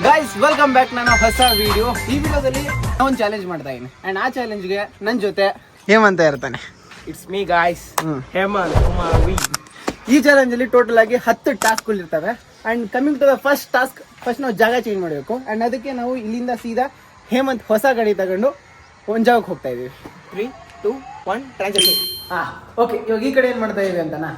Guys welcome back ನನ್ನ ಹೊಸ video. ಈ ವಿಡಿಯೋದಲ್ಲಿ ನಾನು ಒಂದು ಚಾಲೆಂಜ್ ಮಾಡ್ತಾ ಇದ್ದೀನಿ ಅಂಡ್ ಆ ಚಾಲೆಂಜ್ಗೆ ನನ್ನ ಜೊತೆ ಹೇಮಂತ ಇರ್ತಾನೆ. It's me guys, Hemanth. ಈ ಚಾಲೆಂಜ್ ಅಲ್ಲಿ ಟೋಟಲ್ ಆಗಿ 10 ಟಾಸ್ಕ್ಗಳು ಇರ್ತವೆ and coming to the first task, first ನಾವು ಜಾಗ ಚೇಂಜ್ ಮಾಡಬೇಕು ಅಂಡ್ ಅದಕ್ಕೆ ನಾವು ಇಲ್ಲಿಂದ ಸೀದಾ ಹೇಮಂತ್ ಹೊಸ ಗಾಡಿ ತಗೊಂಡು ಒಂದು ಜಾಗಕ್ಕೆ ಹೋಗ್ತಾ ಇದೀವಿ. 3, 2, 1 ಟ್ರಾನ್ಸಾಕ್ಷನ್. ಓಕೆ, ಇವಾಗ ಈ ಕಡೆ ಏನ್ ಮಾಡ್ತಾ ಇದೀವಿ ಅಂತನಾ.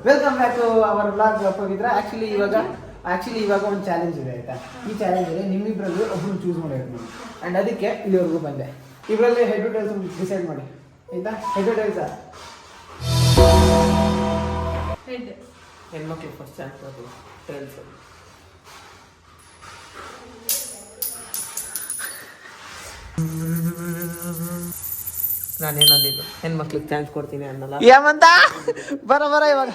Welcome back to our vlog Pavitra. Actually ಇವಾಗ ಒಂದು ಚಾಲೆಂಜ್ ಇದೆ ಆಯ್ತಾ. ಈ ಚಾಲೆಂಜ್ ಅಲ್ಲಿ ನಿಮ್ಮಿಬ್ಬರಲ್ಲಿ ಒಬ್ರು ಚೂಸ್ ಮಾಡಬೇಕು ನೀವು ಅಂಡ್ ಅದಕ್ಕೆ ಇಲ್ಲಿವರೆಗೂ ಬಂದೆ. ಇಬ್ಬರಲ್ಲಿ ಹೆಡ್ ಟು ಟೈಲ್ಸ್ ಡಿಸೈಡ್ ಮಾಡಿ ಆಯ್ತಾ. ಹೆಡ್ ಟು ಟೈಲ್ಸ್ ಹೆಣ್ಮಕ್ಳು ಫಸ್ಟ್ ಚಾನ್ಸ್ ಟೈಲ್ಸ್. ನಾನೇನಂದಿದ್ದು ಹೆಣ್ಮಕ್ಳಿಗೆ ಚಾನ್ಸ್ ಕೊಡ್ತೀನಿ ಅನ್ನಲ್ಲ. ಏಮಂತ ಬರ ಇವಾಗ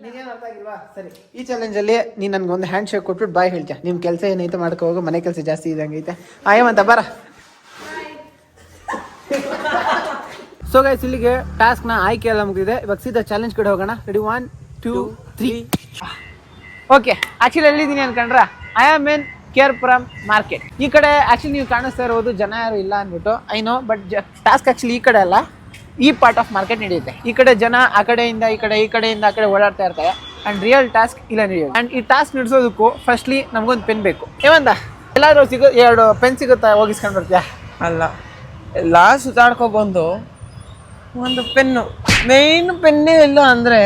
ನೀನೇನು ಅರ್ಥ ಆಗಿಲ್ವಾ? ಸರಿ, ಈ ಚಾಲೆಂಜ್ ಅಲ್ಲಿ ನೀನು ನನ್ಗೆ ಒಂದು ಹ್ಯಾಂಡ್ ಶೇಕ್ ಕೊಟ್ಬಿಟ್ಟು ಬಾಯ್ ಹೇಳ್ತೀಯ. ನಿಮ್ಮ ಕೆಲಸ ಏನೈತೆ ಮಾಡ್ಕೊ ಹೋಗು, ಮನೆ ಕೆಲಸ ಜಾಸ್ತಿ ಇದಂಗೈತೆ. ಏಮಂತ ಬರ. ಸೊ ಗೈಸ್, ಇಲ್ಲಿಗೆ ಟಾಸ್ಕ್ನ ಆಯ್ಕೆ ಎಲ್ಲ ಮುಗಿದಿದೆ. ಇವಾಗ ಸೀದಾ ಚಾಲೆಂಜ್ ಕಡೆ ಹೋಗೋಣ. ರೆಡಿ 1, 2, 3. ಓಕೆ, ಆಕ್ಚುಲಿ ಎಲ್ಲಿದ್ದೀನಿ ಅನ್ಕೊಂಡ್ರ? I am in Kerpuram market. ಈ ಕಡೆ ಆಕ್ಚುಲಿ ನೀವು ಕಾಣಿಸ್ತಾ ಇರೋದು ಜನ ಯಾರು ಇಲ್ಲ ಅಂದ್ಬಿಟ್ಟು I know, but task actually ಈ ಕಡೆ ಅಲ್ಲ, ಈ ಪಾರ್ಟ್ ಆಫ್ ಮಾರ್ಕೆಟ್ ನಡೆಯುತ್ತೆ. ಈ ಕಡೆ ಜನ ಆ ಕಡೆಯಿಂದ ಈ ಕಡೆಯಿಂದ ಆ ಕಡೆ ಓಡಾಡ್ತಾ ಇರ್ತಾರೆ ಅಂಡ್ ರಿಯಲ್ ಟಾಸ್ಕ್ ಇಲ್ಲ ನಡೆಯುತ್ತೆ. ಅಂಡ್ ಈ ಟಾಸ್ಕ್ ನಡೆಸೋದಕ್ಕೂ ಫಸ್ಟ್ಲಿ ನಮಗೊಂದು ಪೆನ್ ಬೇಕು. ಏವಂತ ಎಲ್ಲಾದ್ರೂ 2 ಪೆನ್ ಸಿಗುತ್ತಾ? ಹೋಗಿಸ್ಕೊಂಡು ಬರ್ತೀಯಾ? ಅಲ್ಲ, ಎಲ್ಲ ಸುತ್ತಾಡ್ಕೊಬಂದು ಒಂದು ಪೆನ್ನು, ಮೇನ್ ಪೆನ್ನೇ ಇಲ್ಲ ಅಂದ್ರೆ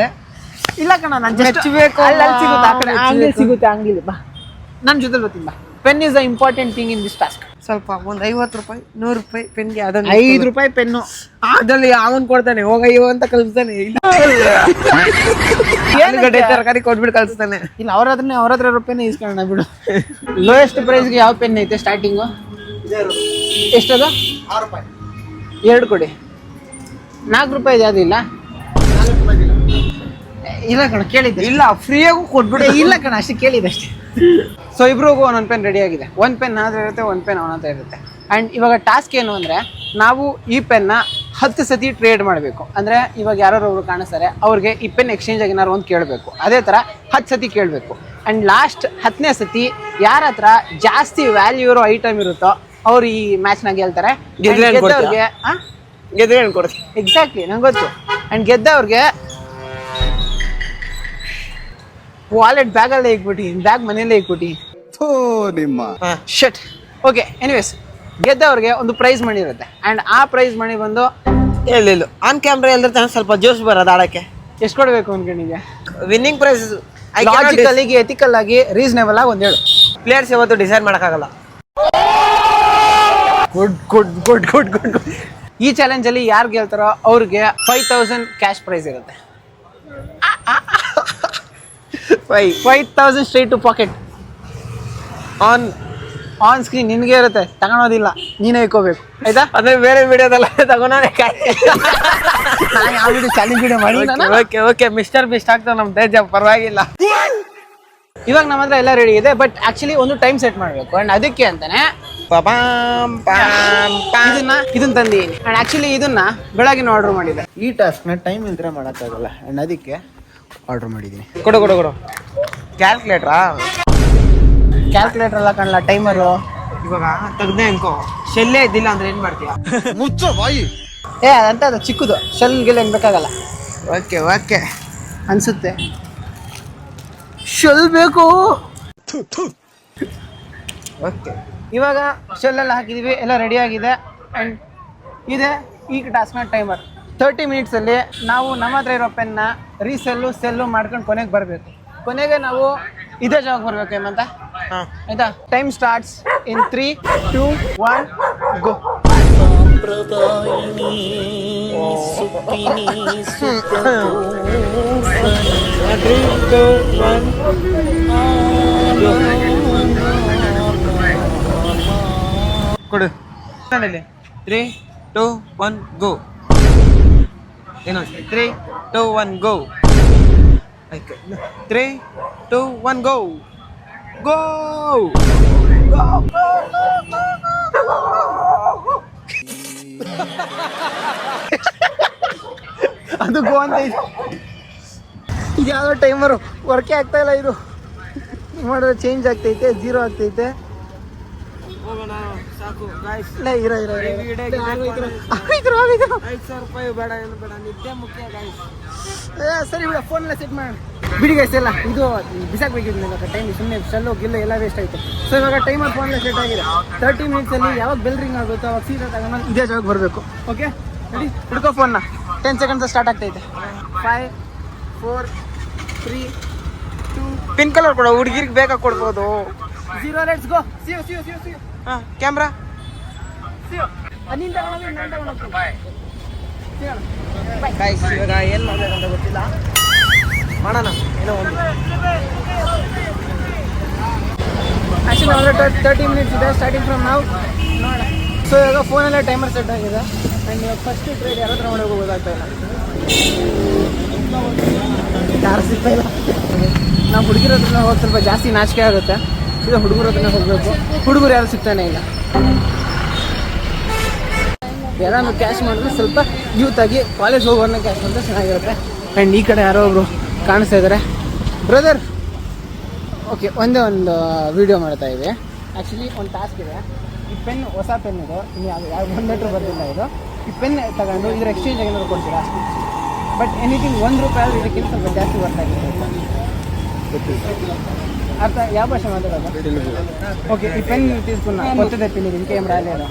ಇಲ್ಲ ಕಣ, ನಾನು ಮೆಚ್ಚಬೇಕು. ಸಿಗುತ್ತೆ, ಆ ಕಡೆ ಅಂಗಡಿ ಸಿಗುತ್ತೆ. ಅಂಗಡಿ ಬಾ, ನನ್ನ ಜೊತೆ ಬರ್ತೀನಿ ಬಾ. Pen is the important thing in this task. ಸ್ವಲ್ಪ ಒಂದು 50 ರೂಪಾಯಿ 100 ರೂಪಾಯಿ ಪೆನ್ಗೆ, ಅದನ್ನ 5 ರೂಪಾಯಿ ಪೆನ್ನು ಅದ್ರಲ್ಲಿ ಅವನ್ ಕೊಡ್ತಾನೆ, ಹೋಗಯ್ಯೋ ಅಂತ ಕಲಿಸ್ತಾನೆ. ಗಡ್ಡೆ ತರಕಾರಿ ಕೊಟ್ಬಿಟ್ಟು ಕಲಿಸ್ತಾನೆ. ಇಲ್ಲ, ಅವ್ರ ಹತ್ರ ರೂಪಾಯಿನೇ ಇಸ್ಕೊಳ್ಳೋಣ ಬಿಡು. ಲೋಯೆಸ್ಟ್ ಪ್ರೈಸ್ಗೆ ಯಾವ ಪೆನ್ ಐತೆ ಸ್ಟಾರ್ಟಿಂಗು? ಎಷ್ಟದು? 6 ರೂಪಾಯಿ. 2 ಕೊಡಿ. 4 ರೂಪಾಯಿ ಯಾವ್ದು ಇಲ್ಲ? ಇಲ್ಲ ಕಣ, ಕೇಳಿದ್ದೆ. ಇಲ್ಲ, ಫ್ರೀಯಾಗೂ ಕೊಟ್ಬಿಟ್ಟು. ಇಲ್ಲ ಕಣ, ಅಷ್ಟೇ ಕೇಳಿದೆ ಅಷ್ಟೇ. ಸೊ ಇಬ್ರಿಗೂ ಒಂದೊಂದು ಪೆನ್ ರೆಡಿ ಆಗಿದೆ. ಒಂದು ಪೆನ್ ಆದ್ರೆ ಇರುತ್ತೆ, ಒಂದು ಪೆನ್ ಅವನ ಹತ್ರ ಇರುತ್ತೆ. ಆ್ಯಂಡ್ ಇವಾಗ ಟಾಸ್ಕ್ ಏನು ಅಂದರೆ, ನಾವು ಈ ಪೆನ್ನ 10 ಸತಿ ಟ್ರೇಡ್ ಮಾಡಬೇಕು. ಅಂದರೆ ಇವಾಗ ಯಾರೊಬ್ರು ಕಾಣಿಸ್ತಾರೆ, ಅವ್ರಿಗೆ ಈ ಪೆನ್ ಎಕ್ಸ್ಚೇಂಜ್ ಆಗಿ ಏನಾರು ಒಂದು ಕೇಳಬೇಕು. ಅದೇ ಥರ 10 ಸತಿ ಕೇಳಬೇಕು. ಆ್ಯಂಡ್ ಲಾಸ್ಟ್ 10ನೇ ಸತಿ ಯಾರ ಹತ್ರ ಜಾಸ್ತಿ ವ್ಯಾಲ್ಯೂ ಇರೋ ಐಟಮ್ ಇರುತ್ತೋ ಅವ್ರು ಈ ಮ್ಯಾಚ್ನಾಗ ಗೆಲ್ತಾರೆ. ಗೆದ್ದವ್ರಿಗೆ ಗೆದ್ರೆ ಕೊಡ್ತೀನಿ. ಎಕ್ಸಾಕ್ಟ್ಲಿ, ನಂಗೆ ಗೊತ್ತು. ಆ್ಯಂಡ್ ಗೆದ್ದವ್ರಿಗೆ ವಾಲೆಟ್ ಬ್ಯಾಗಲ್ಲೇ ಇಕ್ಬಿಟ್ಟು, ಬ್ಯಾಗ್ ಮನೆಯಲ್ಲೇ ಇಕ್ಬಿಟ್ಟು ನಿಮ್ಮ ಶಟ್. ಓಕೆ, ಎನಿವೇಸ್, ಗೆದ್ದವ್ರಿಗೆ ಒಂದು ಪ್ರೈಸ್ ಮನಿ ಇರುತ್ತೆ. ಆ್ಯಂಡ್ ಆ ಪ್ರೈಸ್ ಮನಿ ಬಂದು ಇಲ್ಲ ಆನ್ ಕ್ಯಾಮ್ರಾ ಎಲ್ಲರ ಸ್ವಲ್ಪ ಜೋಶ್ ಬರೋದು ಆಡಕ್ಕೆ. ಎಷ್ಟು ಕೊಡಬೇಕು ಅನ್ಕೊಂಡಿದ್ಯಾ? ವಿನ್ನಿಂಗ್ ಪ್ರೈಸ್ ಲಾಜಿಕಲ್ ಆಗಿ, ಎಥಿಕಲ್ ಆಗಿ, ರೀಸನೇಬಲ್ ಆಗಿ ಒಂದು ಹೇಳು. ಪ್ಲೇಯರ್ಸ್ ಯಾವತ್ತು ಡಿಸೈಡ್ ಮಾಡೋಕ್ಕಾಗಲ್ಲ. ಗುಡ್. ಈ ಚಾಲೆಂಜ್ ಅಲ್ಲಿ ಯಾರು ಗೆಲ್ತಾರೋ ಅವ್ರಿಗೆ 5000 ಕ್ಯಾಶ್ ಪ್ರೈಸ್ ಇರುತ್ತೆ. 5000 straight to pocket. On screen ನಿನ್ಗೆ ಇರುತ್ತೆ, ತಗೊಳೋದಿಲ್ಲ, ನೀನೇ ಇಕ್ಕೋಬೇಕು ಆಯ್ತಾ. ಅದೇ ಬೇರೆ ವಿಡಿಯೋದಲ್ಲ ತಗೋಣ. ಯಾವ ವಿಡಿಯೋ ಚಾಲೆಂಜ್ ವಿಡಿಯೋ ಮಾಡಿ. ಓಕೆ ಮಿಸ್ಟರ್ ಬಿಸ್ಟ್ ಆಗ್ತಾವ ನಮ್ಮ ತೇಜ, ಪರವಾಗಿಲ್ಲ. ಇವಾಗ ನಮ್ಮ ಹತ್ರ ಎಲ್ಲ ರೆಡಿ ಇದೆ, ಬಟ್ ಆಕ್ಚುಲಿ ಒಂದು ಟೈಮ್ ಸೆಟ್ ಮಾಡಬೇಕು. ಅಂಡ್ ಅದಕ್ಕೆ ಅಂತಾನೆ ಇದನ್ನ ತಂದಿದ್ದೀನಿ. ಅಂಡ್ ಆಕ್ಚುಲಿ ಇದನ್ನ ಬೆಳಗಿನ ಆರ್ಡರ್ ಮಾಡಿದೆ. ಈ ಟಾಸ್ಕ್ನ ಟೈಮ್ ಇಲ್ದ್ರೆ ಮಾಡೋಕ್ಕಾಗಲ್ಲ. ಅಂಡ್ ಅದಕ್ಕೆ ಆರ್ಡರ್ ಮಾಡಿದ್ದೀನಿ. ಕೊಡು ಕ್ಯಾಲ್ಕುಲೇಟ್ರಾ? ಕ್ಯಾಲ್ಕುಲೇಟರ್ ಎಲ್ಲ ಕಾಣಲ್ಲ, ಟೈಮರು. ಇವಾಗ ತೆಗ್ದೆ ಅನ್ಕೋ, ಶೆಲ್ಲೇ ಇದ್ದಿಲ್ಲ ಅಂದ್ರೆ ಏನ್ ಮಾಡ್ತೀಯ? ಮುಚ್ಚ ಬಾಯಿ. ಅಂತ ಅದು ಚಿಕ್ಕದು, ಶೆಲ್ಗೆಲ್ಲ ಹೆಂಗ್ ಬೇಕಾಗಲ್ಲ. ಓಕೆ ಅನ್ಸುತ್ತೆ ಶೆಲ್ ಬೇಕು. ಓಕೆ, ಇವಾಗ ಶೆಲ್ ಎಲ್ಲ ಹಾಕಿದೀವಿ, ಎಲ್ಲ ರೆಡಿ ಆಗಿದೆ. ಆ್ಯಂಡ್ ಇದೆ ಈ ಟಾಸ್ಕ್ನ ಟೈಮರ್. 30 ಮಿನಿಟ್ಸಲ್ಲಿ ನಾವು ನಮ್ಮ ಹತ್ರ ಇರೋ ಪೆನ್ನ ಸೆಲ್ಲು ಮಾಡ್ಕೊಂಡು ಕೊನೆಗೆ ಬರಬೇಕು. ಕೊನೆಗೆ ನಾವು ಇದೇ ಜಾಗಕ್ಕೆ ಬರಬೇಕು ಹೇಮಂತ, ಆಯ್ತಾ? ಟೈಮ್ ಸ್ಟಾರ್ಟ್ಸ್ ಇನ್ 3, 2, 1 ಗೋ. ಕೊಡು. 3, 2, 1 ಗೋ. ಏನೋ 3, 2, 1 ಗೋ. 3, 2, 1 ಗೋ. ಗೋ. ಅದು ಗೋ ಅಂತ ಇದೆ. ಇದು ಯಾವ್ದೋ ಟೈಮರು ವರ್ಕೇ ಆಗ್ತಾ ಇಲ್ಲ. ಇದು ಮಾಡಿದ್ರೆ ಚೇಂಜ್ ಆಗ್ತೈತೆ, 0 ಆಗ್ತೈತೆ. ಹೋಗೋಣ ಸಾಕು ಗಾಯ್ಸ್. ಇಲ್ಲ ಇರೋ ₹5,000 ಬೇಡ, ಏನು ಬೇಡ, ನಿದ್ದೆ ಮುಖ್ಯ ಗಾಯ್ಸ್. ಸರಿ ಬಿಡ, ಫೋನ್ ಎಲ್ಲ ಸೆಟ್ ಮಾಡಿ ಬಿಡಿ ಗೈಸ್. ಎಲ್ಲ ಇದು ಬಿಸಾಕ್ಬೇಕಿತ್ತು ಇವಾಗ ಟೈಮ್, ಸುಮ್ಮನೆ ಶಲ್ಲು ಗಿಲ್ಲು ಎಲ್ಲ ವೇಸ್ಟ್ ಆಯಿತು. ಸೊ ಇವಾಗ ಟೈಮರ್ ಫೋನ್ ಎಲ್ಲ ಸೆಟ್ ಆಗಿದೆ. 30 ಮಿನಿಟ್ಸಲ್ಲಿ ಯಾವಾಗ ಬೆಲ್ ರಿಂಗ್ ಆಗುತ್ತೋ ಅವಾಗ ಸೀದಾ ತಗೊಂಡು ಇದೇ ಜಾಗಕ್ಕೆ ಬರಬೇಕು. ಓಕೆ ರೆಡಿ, ಹಿಡ್ಕೋ ಫೋನ್ನ. 10 ಸೆಕೆಂಡ್ಸ್ ಸ್ಟಾರ್ಟ್ ಆಗ್ತೈತೆ. 5 4 3 2 ಪಿನ್ ಕಲರ್ ಕೊಡ, ಹುಡುಗಿರಿಗೆ ಬೇಕಾ ಕೊಡ್ಬೋದು. 0 ಲೆಟ್ಸ್ ಗೋ. ಸಿಯೋ ಹಾಂ ಕ್ಯಾಮ್ರಾ ನೀನು ತಗೊಂಡೋಗಿ ನಾನು ತಗೊಂಡೋಗ್ತೀನಿ. ಗಾಯ್ಸ್ ಇವಾಗ ಏನು ಮಾಡ್ಬೇಕಂತ ಗೊತ್ತಿಲ್ಲ, ಮಾಡೋಣ ಏನೋ ಒಂದು. ಆ್ಯಕ್ಚುಲಿ ಅಂದರೆ 30 ಮಿನಿಟ್ಸ್ ಇದೆ ಸ್ಟಾರ್ಟಿಂಗ್ ಫ್ರಮ್ ನಾವು. ಸೊ ಇವಾಗ ಫೋನಲ್ಲೇ ಟೈಮರ್ ಸೆಟ್ ಆಗಿದೆ. ಆ್ಯಂಡ್ ಇವಾಗ ಫಸ್ಟ್ ಟ್ರೇಡ್ ಯಾರ ಹತ್ರ ಮಾಡೋಕೆ ಗೊತ್ತಾಗ್ತಾ ಇಲ್ಲ, ಯಾರು ಸಿಗ್ತಾ ಇಲ್ಲ. ನಾವು ಹುಡುಗಿರ ಹತ್ರ ಹೋಗಿ ಸ್ವಲ್ಪ ಜಾಸ್ತಿ ನಾಚಿಕೆ ಆಗುತ್ತೆ. ಈಗ ಹುಡುಗರ ಹತ್ರನೇ ಹೋಗಬೇಕು, ಹುಡುಗರು ಯಾರು ಸಿಗ್ತಾನೆ ಇಲ್ಲ. ಯಾರು ಕ್ಯಾಶ್ ಮಾಡಿದ್ರೆ ಸ್ವಲ್ಪ ಯೂತ್ ಆಗಿ ಕಾಲೇಜ್ ಹೋಗೋರ್ನ ಕ್ಯಾಶ್ ಮಾಡಿದ್ರೆ ಚೆನ್ನಾಗಿರುತ್ತೆ. ಆ್ಯಂಡ್ ಈ ಕಡೆ ಯಾರೋ ಒಬ್ರು ಕಾಣಿಸ್ತಾ ಇದ್ದಾರೆ, ಬ್ರದರ್. ಓಕೆ, ಒಂದೇ ಒಂದು ವೀಡಿಯೋ ಮಾಡ್ತಾ ಇದ್ವಿ. ಆ್ಯಕ್ಚುಲಿ ಒಂದು ಟಾಸ್ಕ್ ಇದೆ. ಈ ಪೆನ್ ಹೊಸ ಪೆನ್ ಇದು, ಇನ್ನು ಯಾವ 1 ಲೆಟ್ರ್ ಬರ್ತಿಲ್ಲ ಇದು. ಈ ಪೆನ್ ತಗೊಂಡು ಇದ್ರ ಎಕ್ಸ್ಚೇಂಜ್ ಏನಾದ್ರು ಕೊಡ್ತೀರಾ? ಬಟ್ ಎನಿಥಿಂಗ್ ₹1 ಇದಕ್ಕಿಂತ ಸ್ವಲ್ಪ ಜಾಸ್ತಿ ಬರ್ತಾಗಿದೆ. అర్థ ಯಾವ భాష మాట్లాడాలి? ఓకే, ఈ పెన్ తీసుకున్నా, కొత్తదే పెన్, ఇది ఇంకేం రాలేదు.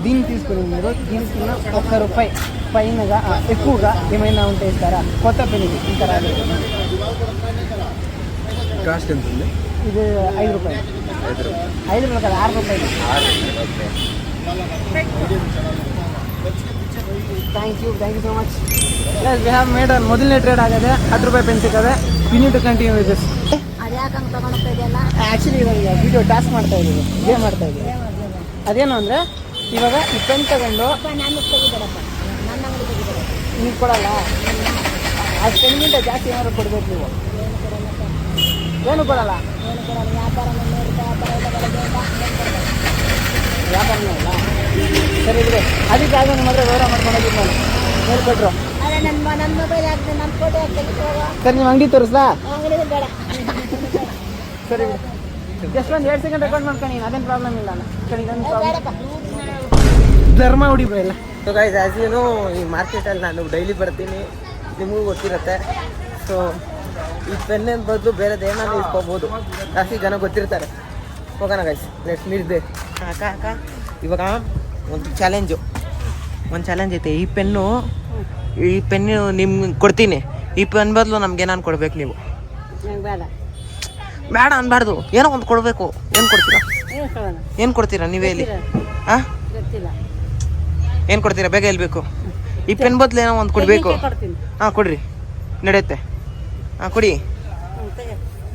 దీన్ని తీసుకుని మీరు దీనికున్న ₹1 పైనగా ఎక్కువగా ఏమైనా ఉంటే ఇస్తారా? కొత్త పెన్ ఇది, ఇంకా రాలేదు. కాస్ట్ ఎంత ఉంది? ఇది ₹5. ₹5 కాదు, ₹6. Thank you so much. Yes, we have made ಮೊದಲನೇ ಟ್ರೇಡ್ ಆಗಿದೆ. ₹10 ಪೆನ್ ಸಿಕ್ಕದೆ. We need to continue with this. Actually ಇವಾಗ ವಿಡಿಯೋ ಟಾಸ್ಕ್ ಮಾಡ್ತಾ ಇದ್ದೀವಿ, ಗೇಮ್ ಮಾಡ್ತಾ ಇದ್ದೀವಿ. ಅದೇನು ಅಂದರೆ ಇವಾಗ ಈ ಪೆನ್ ತಗೊಂಡು ನೀವು ಕೊಡಲ್ಲ, ಆ ಪೆನ್ಗಿಂತ ಜಾಸ್ತಿ ಏನಾದ್ರು ಕೊಡ್ಬೇಕು ನೀವು. ಏನು ಕೊಡಲ್ಲ, ವ್ಯಾಪಾರನೇ ಇಲ್ಲ. ಸರಿ ಬಿಡಿ, ಅದಕ್ಕಾಗ ನಿಮ್ಮ ಹತ್ರ ವಿವರ ಮಾಡ್ಕೊಂಡೋಗಿದ್ದು ನಾನು ಹೇಳ್ಕೊಟ್ರು. ಸರ್ ನಿಮ್ಮ ಅಂಗಡಿ ತೋರಿಸ್ಲಾ? ಸರಿ ಬಿಡಿ, ಜಸ್ಟ್ ಒಂದು 2 ಸೆಕೆಂಡ್ ರೆಕಾರ್ಡ್ ಮಾಡ್ಕೊಂಡು, ಅದೇನು ಪ್ರಾಬ್ಲಮ್ ಇಲ್ಲ. ಧರ್ಮ ಹೊಡಿಬೋ ಇಲ್ಲ. So guys, as you know, ಈ ಮಾರ್ಕೆಟಲ್ಲಿ ನಾನು ಡೈಲಿ ಬರ್ತೀನಿ, ನಿಮಗೂ ಗೊತ್ತಿರುತ್ತೆ. ಸೊ ಈ ಪೆನ್ನಿನ ಬದಲು ಬೇರೆದು ಏನಾದ್ರು ಇಟ್ಕೋಬೋದು, ಜಾಸ್ತಿ ಜನ ಗೊತ್ತಿರ್ತಾರೆ. ಹೋಗೋಣ ಗೈಸ್, ಲೆಟ್ಸ್ ಮೀಟ್ ದೇ. ಅಕ್ಕ ಇವಾಗ ಒಂದು ಚಾಲೆಂಜ್ ಐತೆ. ಈ ಪೆನ್ನು ನಿಮ್ಗೆ ಕೊಡ್ತೀನಿ. ಈ ಪೆನ್ ಬದಲು ನಮ್ಗೆ ಏನಾನು ಕೊಡ್ಬೇಕು ನೀವು. ಬೇಡ ಅನ್ಬಾರ್ದು, ಏನೋ ಒಂದು ಕೊಡಬೇಕು. ಏನು ಕೊಡ್ತೀರಾ ನೀವೇ ಹೇಳಿ? ಹಾಂ, ಏನು ಕೊಡ್ತೀರಾ? ಬೇಗ ಹೇಳ್ಬೇಕು. ಈ ಪೆನ್ ಬದಲು ಏನೋ ಒಂದು ಕೊಡಬೇಕು. ಹಾಂ ಕೊಡ್ರಿ, ನಡೆಯುತ್ತೆ. ಹಾಂ ಕೊಡಿ,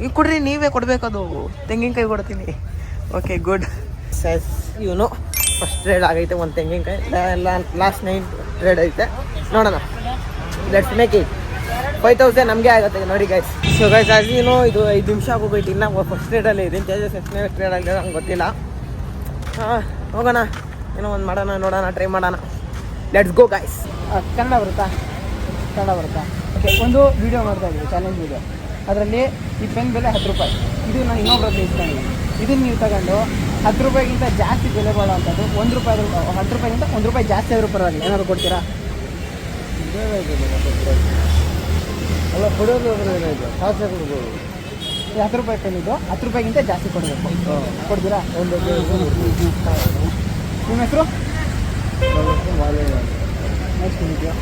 ಈಗ ಕೊಡ್ರಿ, ನೀವೇ ಕೊಡಬೇಕು. ಅದು ತೆಂಗಿನಕಾಯಿ ಕೊಡ್ತೀನಿ. Okay good. ಸೈಸ್ ಇವನು ಫಸ್ಟ್ ಟ್ರೇಡ್ ಆಗೈತೆ, ಒಂದು ತೆಂಗಿನಕಾಯಿ. ಎಲ್ಲ ಲಾಸ್ಟ್ 9 ಟ್ರೇಡ್ ಐತೆ. ನೋಡೋಣ, ಲೆಟ್ಸ್ ಮೇಕ್ ಇಟ್. 5,000 ನಮಗೆ ಆಗುತ್ತೆ ನೋಡಿ guys. So guys, as you know, ಇದು 5 ನಿಮಿಷ ಆಗೋಗೈತೆ. ಇನ್ನು ಫಸ್ಟ್ ಟ್ರೇಡಲ್ಲಿ ಇದೀನಿ, ತೇಜಸ್ ಎಷ್ಟನೇ ಟ್ರೇಡ್ ಆಗಿದೆ ನಂಗೆ ಗೊತ್ತಿಲ್ಲ. ಹಾಂ ಹೋಗೋಣ, ಏನೋ ಒಂದು ಮಾಡೋಣ, ನೋಡೋಣ, ಟ್ರೈ ಮಾಡೋಣ. Let's go guys. ಕನ್ನಡ ಬರುತ್ತಾ? ಓಕೆ, ಒಂದು ವೀಡಿಯೋ ಮಾಡ್ತಾ ಇದ್ದೀವಿ, ಚಾಲೆಂಜ್ ವೀಡಿಯೋ. ಅದರಲ್ಲಿ ಈ ಪೆನ್ ಬೆಲೆ ₹10. ಇದು ನಾನು ಇನ್ನೊಬ್ರ ಹತ್ರ ಇಸ್ಕೊಂಡಿದ್ದೀನಿ. ಇದನ್ನು ನೀವು ತಗೊಂಡು ₹10ಗಿಂತ ಜಾಸ್ತಿ ಬೆಲೆ ಬಾಳುವಂಥದ್ದು ₹1, ₹10ಗಿಂತ ₹1 ಜಾಸ್ತಿ ಆದರೂ ಪರವಾಗಿಲ್ಲ, ಏನಾದ್ರು ಕೊಡ್ತೀರಾ? ಅಲ್ಲ, ಕೊಡೋದು ಕಾಸೇ ಕೊಡ್ಬೋದು. ₹10 ಪೆನ್ ಇದು, ₹10ಗಿಂತ ಜಾಸ್ತಿ ಕೊಡಬೇಕು. ಕೊಡ್ತೀರಾ? ನಿಮ್ಮ ಹೆಸರು? ನೆಕ್ಸ್ಟ್ ನಿಮಗೆ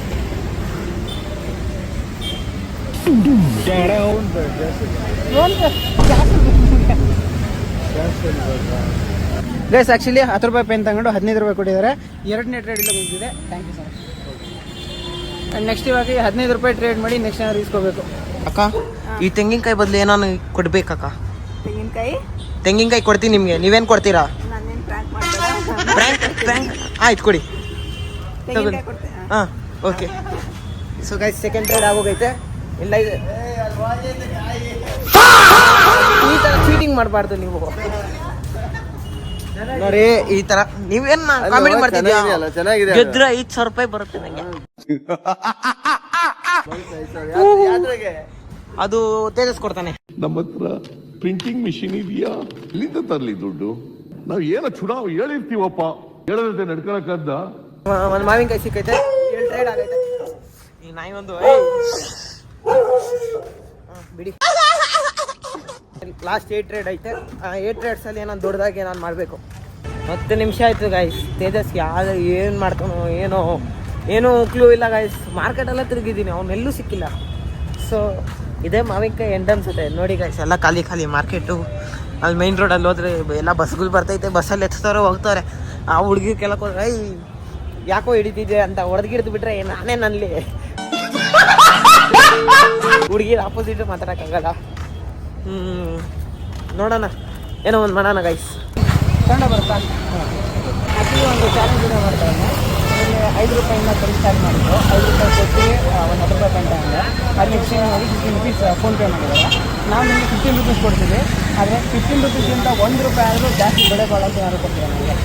ಗೈಸ್, ಆ್ಯಕ್ಚುಲಿ ₹10 ಪೆನ್ ತಗೊಂಡು ₹15 ಕೊಟ್ಟಿದ್ದಾರೆ. 2ನೇ ಟ್ರೇಡ್ ಇಲ್ಲ ಮುಗಿದಿದೆ. Thank you so much. And next ಇವಾಗ ₹15 ಟ್ರೇಡ್ ಮಾಡಿ ನೆಕ್ಸ್ಟ್ ಏನಾದ್ರು ಇಸ್ಕೋಬೇಕು. ಅಕ್ಕ, ಈ ತೆಂಗಿನಕಾಯಿ ಬದಲು ಏನಾನು ಕೊಡ್ಬೇಕಕ್ಕ? ತೆಂಗಿನಕಾಯಿ ಕೊಡ್ತೀನಿ ನಿಮಗೆ, ನೀವೇನು ಕೊಡ್ತೀರಾ? ಫ್ರ್ಯಾಂಕ್ ಆಯ್ತು, ಕೊಡಿ. ಹಾಂ okay. So guys, second trade ಆಗೋಗೈತೆ. ಇಲ್ಲ ಇದೆ, ಈ ಥರ ಚೀಟಿಂಗ್ ಮಾಡಬಾರ್ದು ನೀವು. ನೋಡಿ ಈ ಥರ ನೀವೇನು ಕಾಮಿಡಿ ಮಾಡ್ತಿದ್ದೀರಾ? ಚೆನ್ನಾಗಿದೆ. ಗೆದ್ರೆ ₹5,000 ಬರುತ್ತೆ ನನಗೆ. ಅದು ತೇಜಸ್ ಕೊಡ್ತಾನೆ. ನಮ್ಮ ಹತ್ರ ಪ್ರಿಂಟಿಂಗ್ ಮಿಷಿನ್ ಇದೆಯಾ? ಇಲ್ಲಿಂದ ತರಲಿ ದುಡ್ಡು? ನಾವು ಏನೋ ಚುನಾವ್ ಹೇಳಿರ್ತೀವಪ್ಪ, ಹೇಳದಂತೆ ನಡ್ಕೊಳಕ್ಕಂತ. ಒಂದು ಮಾವಿನಕಾಯಿ ಸಿಕ್ಕೈತೆ, 7 ಟ್ರೇಡ್ ಆಗೈತೆ. ಈ ನಾಯಿ ಒಂದು ಬಿಡಿ. ಲಾಸ್ಟ್ 8 ಟ್ರೇಡ್ ಐತೆ. 8 ಟ್ರೇಡ್ಸಲ್ಲಿ ನಾನು ದೊಡ್ಡದಾಗಿ ನಾನು ಮಾಡಬೇಕು. 10 ನಿಮಿಷ ಆಯಿತು ಗಾಯ್ಸ್. ತೇಜಸ್ ಏನು ಮಾಡ್ತಾನೋ ಏನೋ ಕ್ಲೂ ಇಲ್ಲ ಗಾಯ್ಸ್. ಮಾರ್ಕೆಟೆಲ್ಲ ತಿರುಗಿದ್ದೀನಿ, ಅವನೆಲ್ಲೂ ಸಿಕ್ಕಿಲ್ಲ. ಸೊ ಇದೇ ಮಾವಿನಕಾಯಿ ಎಂಡ್ ಅನ್ಸುತ್ತೆ ನೋಡಿ ಗಾಯ್ಸ್. ಎಲ್ಲ ಖಾಲಿ ಮಾರ್ಕೆಟು. ಅಲ್ಲಿ ಮೈನ್ ರೋಡಲ್ಲಿ ಹೋದ್ರೆ ಎಲ್ಲ ಬಸ್ಗಳು ಬರ್ತೈತೆ, ಬಸ್ಸಲ್ಲಿ ಎತ್ತವ್ರೆ ಹೋಗ್ತಾರೆ. ಆ ಹುಡುಗಿ ಕೆಳಕ್ಕೆ ಹೋದ್ರೆ ಯಾಕೋ ಹಿಡಿತಿದ್ದೆ ಅಂತ ಹೊಡೆದ್ಗಿಡ್ದು ಬಿಟ್ರೆ ನಾನೇ ನನ್ನಲ್ಲಿ ಹುಡುಗಿರ ಆಪೋಸಿಟ್ ಮಾತಾಡೋಕ್ಕಾಗಲ್ಲ. ನೋಡೋಣ, ಏನೋ ಒಂದು ಮಾಡೋಣ ಗೈಸ್. ಕನ್ನಡ ಬರ್ತಾ ಆ್ಯಕ್ಚುಲಿ ಒಂದು ಚಾಲೆಂಜ್ ವಿಡಿಯೋ ಮಾಡ್ತಾ ಇದ್ದೆ. ಅಲ್ಲಿ 5 ರೂಪಾಯಿಂದ ಸ್ಟಾರ್ಟ್ ಮಾಡಿದ್ರು. 5 ರೂಪಾಯಿ ಕೊಟ್ಟು ಒಂದು 10 ರೂಪಾಯಿ ಕಂಟ ಅಂದರೆ ಅಲ್ಲಿ ಎಕ್ಸ್ಚೇಂಜ್ ಮಾಡಿ 15 ರುಪೀಸ್ ಫೋನ್ಪೇ ಮಾಡಿದ್ದಾರೆ. ನಾವು ನಿಮಗೆ 15 ರುಪೀಸ್ ಕೊಡ್ತೀವಿ. ಆದರೆ 15 ರುಪೀಸಿಂದ 1 ರೂಪಾಯಿ ಆದರೂ ಜಾಸ್ತಿ ಬೆಳೆ ಬಾಳೋಕ್ಕೆ ಯಾರು ಕೊಡ್ತೀರಾ ನನಗೆ?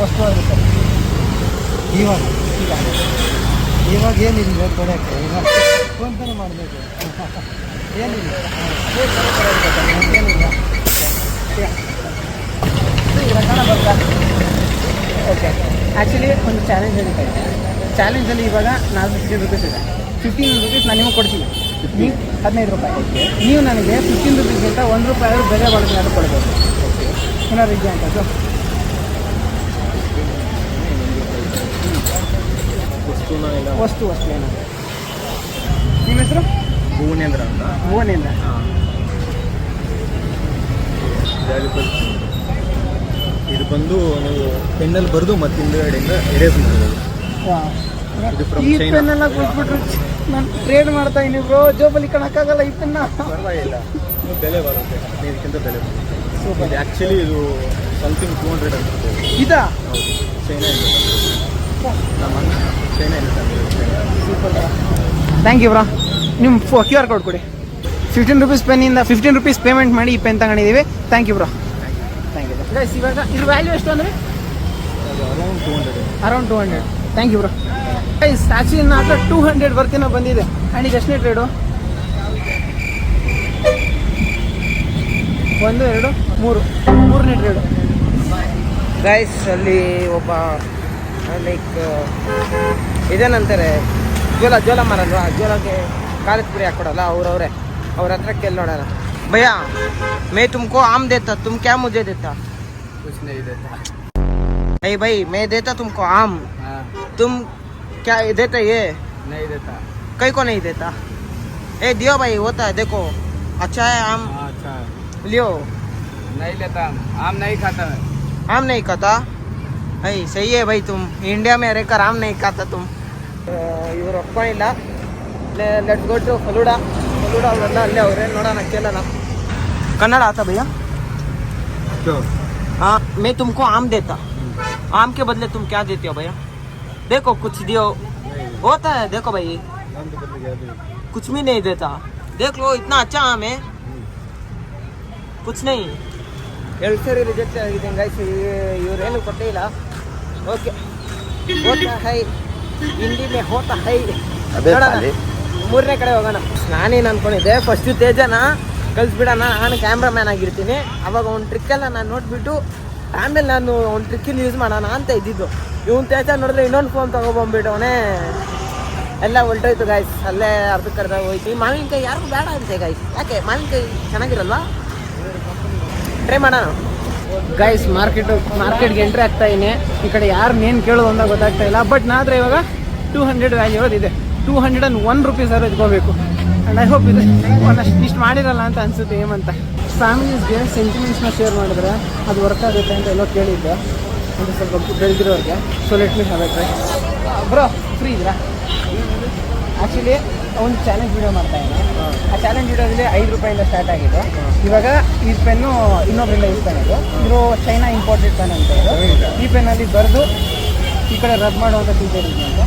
ವಸ್ತು ಆಗುತ್ತೆ ಇವಾಗ ಏನಿಲ್ಲ ಕೊಡೋಕ್ಕೆ, ಇವಾಗ ಫೋನ್ಪೇನೆ ಮಾಡಬೇಕು. ಏನಿಲ್ಲ ಏನಿಲ್ಲ ಕನ್ನಡ ಬರ್ತಾ. ಓಕೆ, ಆ್ಯಕ್ಚುಲಿ ಒಂದು ಚಾಲೆಂಜ್ ನಡೀತಾ ಇದೆ. ಚಾಲೆಂಜಲ್ಲಿ ಇವಾಗ 15 ರುಪೀಸ್ ಇದೆ. 15 ರುಪೀಸ್ ನಾನು ನಿಮಗೆ ಕೊಡ್ತೀನಿ, ನೀವು 15 ರೂಪಾಯಿ. ನೀವು ನನಗೆ 15 ರುಪೀಸ್ಗಿಂತ 1 ರೂಪಾಯಿ ಆದರೂ ಬೆಲೆ ಬಾಳೋದು ಕೊಡ್ಬೋದು. ಏನಾದ್ರು ಇದೆಯಾ ಅಂತದ್ದು? ವಸ್ತು ಏನಾದ್ರು. ನಿಮ್ಮ ಹೆಸರು? ಭುವನೇಂದ್ರ ಅಂತ. ಭುವನೇಂದ್ರ. ಇದು ಬಂದು ನೀವು ಪೆನ್ನಲ್ಲಿ ಬರೆದು ಮತ್ತೆ ಹಿಂದುಗಡೆಯಿಂದ ಎರೇಸ್ ಮಾಡ್ಬೋದು. ಈ ಪೆನ್ನೆಲ್ಲ ಕೊಟ್ಬಿಟ್ರು ನಾನು ಟ್ರೇಡ್ ಮಾಡ್ತಾ ಇದೀನಿ ಬ್ರೋ. ಜೋಬಲ್ಲಿ ಕಣಕ್ಕಾಗಲ್ಲ ಈ ಪೆನ್ನ. ಪರವಾಗಿಲ್ಲ, ಬೆಲೆ ಬರುತ್ತೆ, ಇದಕ್ಕಿಂತ ಬೆಲೆ ಬರುತ್ತೆ. ಇದು ಆ್ಯಕ್ಚುಲಿ ಇದು ಸಮಥಿಂಗ್ 200 ಅಂತ. ಇದಾ? China super. Thank you bro. ನಿಮ್ಮ QR ಕೋಡ್ ಕೊಡಿ. 15 ರುಪೀಸ್ ಪೆನ್ನಿಂದ 15 ರುಪೀಸ್ ಪೇಮೆಂಟ್ ಮಾಡಿ ಈ ಪೆನ್ ತಗೊಂಡಿದ್ದೀವಿ. Thank you bro. Thank you guys. ಇವಾಗ ಇದ್ರ ವ್ಯಾಲ್ಯೂ ಎಷ್ಟು ಅಂದರೆ around 200. Thank you bro. Guys actually ನನ್ನ ಹತ್ರ 200 ಬರ್ತೀನೋ ಬಂದಿದೆ. ಆ್ಯಂಡ್ ಇದು ಎಷ್ಟನೇ ಟ್ರೇಡು? 1 2 3 ಮೂರನೇ ಟ್ರೇಡು ಗೈಸ್. ಅಲ್ಲಿ ಒಬ್ಬ ಲೈಕ್ ಇದೇನಂತಾರೆ ಜೋಲ ಮಾರಲ್ವಾ, ಜೋಲಕ್ಕೆ ಖಾರದ ಪುರಿ ಹಾಕ್ಕೊಡಲ್ಲ ಅವ್ರವ್ರೆ. ಅವ್ರ ಹತ್ರ ಕೇಳಿ ನೋಡೋಣ. ಭಯ್ಯಾ मैं तुमको आम देता, तुम क्या मुझे देता? कुछ नहीं देता. नहीं भाई, मैं देता तुमको आम, तुम क्या देता? ये नहीं देता. कई को नहीं देता? ए दियो भाई, होता है देखो, अच्छा है आम, अच्छा लियो. नहीं लेता, आम नहीं खाता मैं. आम नहीं खाता? भाई सही है भाई, तुम इंडिया में रहकर आम नहीं खाता तुम. ಇವರು ಒಪ್ಕೊಂಡಿಲ್ಲ. ಲೆಟ್ಸ್ ಗೋ ಟು ಫಲೂಡಾ ಅವರೆಲ್ಲ ಅಲ್ಲೇ ಅವ್ರೆ. ನೋಡೋಣ, ಕೇಳೋಣ. कन्नड़ आता भैया? क्यों? हाँ, मैं तुमको आम देता, आम के बदले तुम क्या देते हो भैया? देखो कुछ दियो, होता है देखो भाई, कुछ भी नहीं देता. देख लो इतना अच्छा आम है, कुछ नहीं. 2 ಸರಿ ರಿಜೆಕ್ಟ್ ಆಗಿದೆ ಗೈಸ್. ಇವರೇನು ಕೊಟ್ಟೇ ಇಲ್ಲ. ಓಕೆ, ಹೋತಾ ಹೈ ಹಿಂದಿ ಮೇ ಹೋತಾ ಹೈ. ಮೂರನೇ ಕಡೆ ಹೋಗೋಣ. ನಾನೇನು ಅನ್ಕೊಂಡಿದ್ದೆ ಫಸ್ಟು ತೇಜನ ಕಳಿಸ್ಬಿಡೋಣ, ನಾನು ಕ್ಯಾಮ್ರಾಮ್ಯಾನ್ ಆಗಿರ್ತೀನಿ, ಅವಾಗ ಒಂದು ಟ್ರಿಕ್ಕೆಲ್ಲ ನಾನು ನೋಡಿಬಿಟ್ಟು ಆಮೇಲೆ ನಾನು ಒಂದು ಟ್ರಿಕ್ಕಿನ ಯೂಸ್ ಮಾಡೋಣ ಅಂತ ಇದ್ದಿದ್ದು. ಇವನು ತೇಜ ನೋಡಿದ್ರೆ ಇನ್ನೊಂದು ಫೋನ್ ತೊಗೊಬಂದ್ಬಿಟ್ಟವನೇ. ಎಲ್ಲ ಹೊಲ್ಟೋಯ್ತು ಗಾಯ್ಸ್. ಅಲ್ಲೇ ಅರ್ಧಕ್ಕರ್ಧ ಹೋಯ್ತು. ಮಾವಿನಕಾಯಿ ಯಾರಿಗೂ ಬೇಡ ಅಂತೆ ಗಾಯ್ಸ್. ಯಾಕೆ ಮಾವಿನಕಾಯಿ ಚೆನ್ನಾಗಿರಲ್ವಾ? ಟ್ರೈ ಮಾಡೋಣ ಗೈಸ್. ಮಾರ್ಕೆಟ್ಗೆ ಎಂಟ್ರಿ ಆಗ್ತಾ ಇದೀನಿ. ಈ ಕಡೆ ಯಾರನ್ನೇನು ಕೇಳೋದು ಅಂತ ಗೊತ್ತಾಗ್ತಾ ಇಲ್ಲ. ಬಟ್ ನಾದ್ರೆ ಇವಾಗ 200 ವ್ಯಾಲ್ಯೂ ಇರೋದಿದೆ. 201 ರುಪೀಸ್ ಆದ್ರೂ ಇಟ್ಕೋಬೇಕು. ಆ್ಯಂಡ್ ಐ ಹೋಪ್ ಇದು ಒಂದಷ್ಟು ಇಷ್ಟು ಮಾಡಿರಲ್ಲ ಅಂತ ಅನಿಸುತ್ತೆ. ಏಮಂತ ಫ್ಯಾಮಿಲೀಸ್ಗೆ ಸೆಂಟಿಮೆಂಟ್ಸ್ನ ಶೇರ್ ಮಾಡಿದ್ರೆ ಅದು ವರ್ಕ್ ಆಗುತ್ತೆ ಅಂತ ಎಲ್ಲೋ ಕೇಳಿದ್ದೆ, ಅಂದರೆ ಸ್ವಲ್ಪ ಬೆಳೆದಿರೋರಿಗೆ. So let me have a try. Bro free ಇದ್ರಾ? ಆ್ಯಕ್ಚುಲಿ ಒಂದು ಚಾಲೆಂಜ್ ವೀಡಿಯೋ ಮಾಡ್ತಾ ಇದ್ದೀನಿ. ಆ ಚಾಲೆಂಜ್ ವೀಡಿಯೋದಲ್ಲಿ 5 ರೂಪಾಯಿಂದ ಸ್ಟಾರ್ಟ್ ಆಗಿದ್ದು. ಇವಾಗ ಈ ಪೆನ್ನು ಇನ್ನೊಬ್ಬರಿಂದ ಯೂಸ್ ಪೆನ್ ಇದು ಚೈನಾ ಇಂಪೋರ್ಟೆಡ್ ಪೆನ್ ಅಂತ ಇದು. ಈ ಪೆನ್ನಲ್ಲಿ ಬರೆದು ಈ ಕಡೆ ರಬ್ ಮಾಡುವಂಥ ಫೀಚರ್ ಇದೆ ಅಂತ.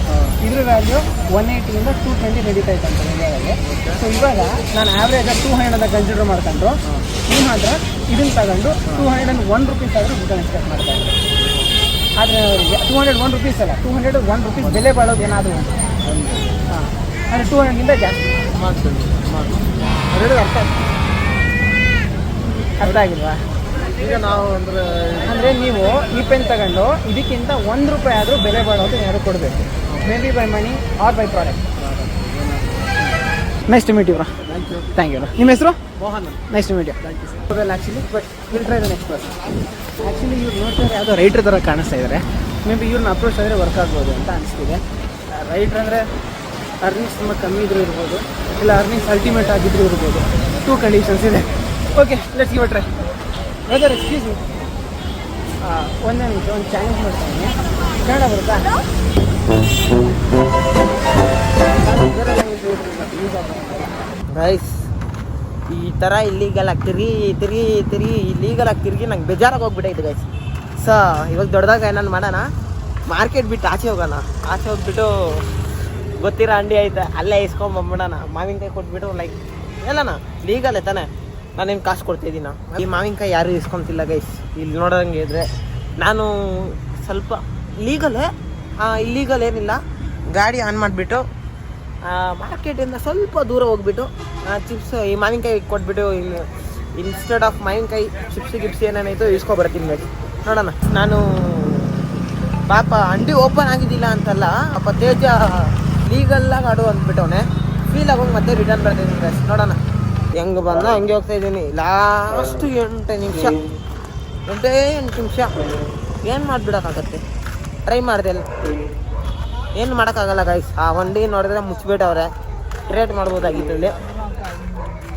ಇದ್ರ ವ್ಯಾಲ್ಯೂ 180ಇಂದ 220 ನಡೀತಾ ಇತ್ತು ಅಂತ ಇಂಡಿಯಾದಲ್ಲಿ. ಸೊ ಇವಾಗ ನಾನು ಆ್ಯಾವ್ರೇಜಾಗಿ 200 ಅಂತ ಕನ್ಸಿಡರ್ ಮಾಡ್ಕೊಂಡು ನೀವು ಮಾತ್ರ ಇದನ್ನು ತಗೊಂಡು 201 ರುಪೀಸ್ ಆದರೂ ದುಡ್ಡನ್ನು ಎಕ್ಸ್ಪೆಕ್ಟ್ ಮಾಡ್ತಾ ಇದ್ದಾರೆ. ಆದರೆ ಅವರಿಗೆ 201 ರುಪೀಸ್ ಅಲ್ಲ, 201 ರುಪೀಸ್ ಬೆಲೆ ಬಾಳೋದು ಏನಾದರೂ ಉಂಟು. ಹಾಂ, ಅಂದರೆ 200ಗಿಂತ ಜಾಸ್ತಿ ಎರಡು ಅರ್ಥ. ಅರ್ಥ ಆಗಿಲ್ವಾ? ಈಗ ನಾವು ಅಂದರೆ ನೀವು ಈ ಪೆನ್ ತಗೊಂಡು ಇದಕ್ಕಿಂತ ₹1 ಆದರೂ ಬೆಲೆ ಬಾಳೋದು ಯಾರು ಕೊಡಬೇಕು. Maybe buy money or buy product. Nice to meet you bro. Thank you bro. ನಿಮ್ಮ ಹೆಸರು? Mohan. Nice to meet you. Actually but will try the next person. Actually ಇವ್ರು ನೋಡ್ತಾರೆ ಯಾವುದೋ ರೈಟ್ರ್ ಥರ ಕಾಣಿಸ್ತಾ ಇದ್ದಾರೆ. ಮೇ ಬಿ ಇವ್ರನ್ನ ಅಪ್ರೋಚ್ ಆದರೆ ವರ್ಕ್ ಆಗ್ಬೋದು ಅಂತ ಅನಿಸ್ತಿದೆ. ರೈಟ್ರ್ ಅಂದರೆ ಅರ್ನಿಂಗ್ಸ್ ತುಂಬ ಕಮ್ಮಿ ಇದ್ರೂ ಇರ್ಬೋದು, ಇಲ್ಲ ಅರ್ನಿಂಗ್ಸ್ ಅಲ್ಟಿಮೇಟ್ ಆಗಿದ್ರೂ ಇರ್ಬೋದು. 2 ಕಂಡೀಷನ್ಸ್ ಇದೆ. Okay, let's give a try. Brother excuse me, ಒಂದೇ ನಿಮಿಷ ಒಂದು ಚಾಲೆಂಜ್ ಮಾಡ್ತಾ ಇದ್ದೀನಿ. ಕನ್ನಡ ಬರುತ್ತಾ? ಗೈಸ್ ಈ ಥರ ಇಲ್ಲೀಗಲ್ ಆಗಿ ತಿರುಗಿ ಇಲ್ಲೀಗಲ್ ಆಗಿ ತಿರುಗಿ ನಂಗೆ ಬೇಜಾರಾಗಿ ಹೋಗ್ಬಿಟ್ಟೈತೆ ಗೈಸ್. ಸೊ ಇವಾಗ ದೊಡ್ಡದಾಗ ಏನಾರು ಮಾಡೋಣ, ಮಾರ್ಕೆಟ್ ಬಿಟ್ಟು ಆಚೆ ಹೋಗೋಣ. ಆಚೆ ಹೋಗ್ಬಿಟ್ಟು ಗೊತ್ತಿರೋ ಅಂಗಡಿ ಐತೆ ಅಲ್ಲೇ ಇಸ್ಕೊಂಬಂದ್ಬಿಡೋಣ. ಮಾವಿನಕಾಯಿ ಕೊಟ್ಬಿಟ್ಟು ಲೈಕ್ ಎಲ್ಲನ ಲೀಗಲ್ಲೇ ತಾನೆ, ನಾನೇನು ಕಾಸು ಕೊಡ್ತಾಯಿದ್ದೀನ. ಈ ಮಾವಿನಕಾಯಿ ಯಾರೂ ಇಸ್ಕೊತಿಲ್ಲ ಗೈಸ್. ಇಲ್ಲಿ ನೋಡೋಂಗೆ ಇದ್ರೆ ನಾನು ಸ್ವಲ್ಪ ಲೀಗಲೇ ಇಲ್ಲೀಗಲ್ ಏನಿಲ್ಲ. ಗಾಡಿ ಆನ್ ಮಾಡಿಬಿಟ್ಟು ಮಾರ್ಕೆಟಿಂದ ಸ್ವಲ್ಪ ದೂರ ಹೋಗ್ಬಿಟ್ಟು ಚಿಪ್ಸ್ ಈ ಮಾವಿನಕಾಯಿ ಕೊಟ್ಬಿಟ್ಟು ಇನ್ಸ್ಟೆಡ್ ಆಫ್ ಮಾವಿನಕಾಯಿ ಚಿಪ್ಸ್ ಏನೇನಾಯಿತು ಇಸ್ಕೊಬರ್ತೀನಿ ಗಾಡಿ. ನೋಡೋಣ. ನಾನು ಪಾಪ ಅಂಗಡಿ ಓಪನ್ ಆಗಿದ್ದಿಲ್ಲ ಅಂತಲ್ಲ, ಪಾಪ ತೇಜ ಲೀಗಲ್ಲಾಗಿ ಆಡು ಅಂದ್ಬಿಟ್ಟವನೆ. ಫೀಲ್ ಆಗೋಂಗೆ ಮತ್ತೆ ರಿಟರ್ನ್ ಬರ್ತಾಯಿದ್ದೀನಿ ಗೈಸ್. ನೋಡೋಣ ಹೆಂಗೆ ಬಂದ ಹಂಗೆ ಹೋಗ್ತಾ ಇದ್ದೀನಿ. ಲಾಸ್ಟು 8 ನಿಮಿಷ ಏನು ಮಾಡಿಬಿಡೋಕ್ಕಾಗತ್ತೆ. ಟ್ರೈ ಮಾಡಿದೆ ಅಲ್ಲ, ಏನು ಮಾಡೋಕ್ಕಾಗಲ್ಲ ಗೈಸ್. ಆ ವಂಡಿ ನೋಡಿದ್ರೆ ಮುಚ್ಚಿಬಿಟ್ಟವ್ರೆ. ಟ್ರೇಟ್ ಮಾಡ್ಬೋದಾಗಿತ್ತು ಇಲ್ಲಿ.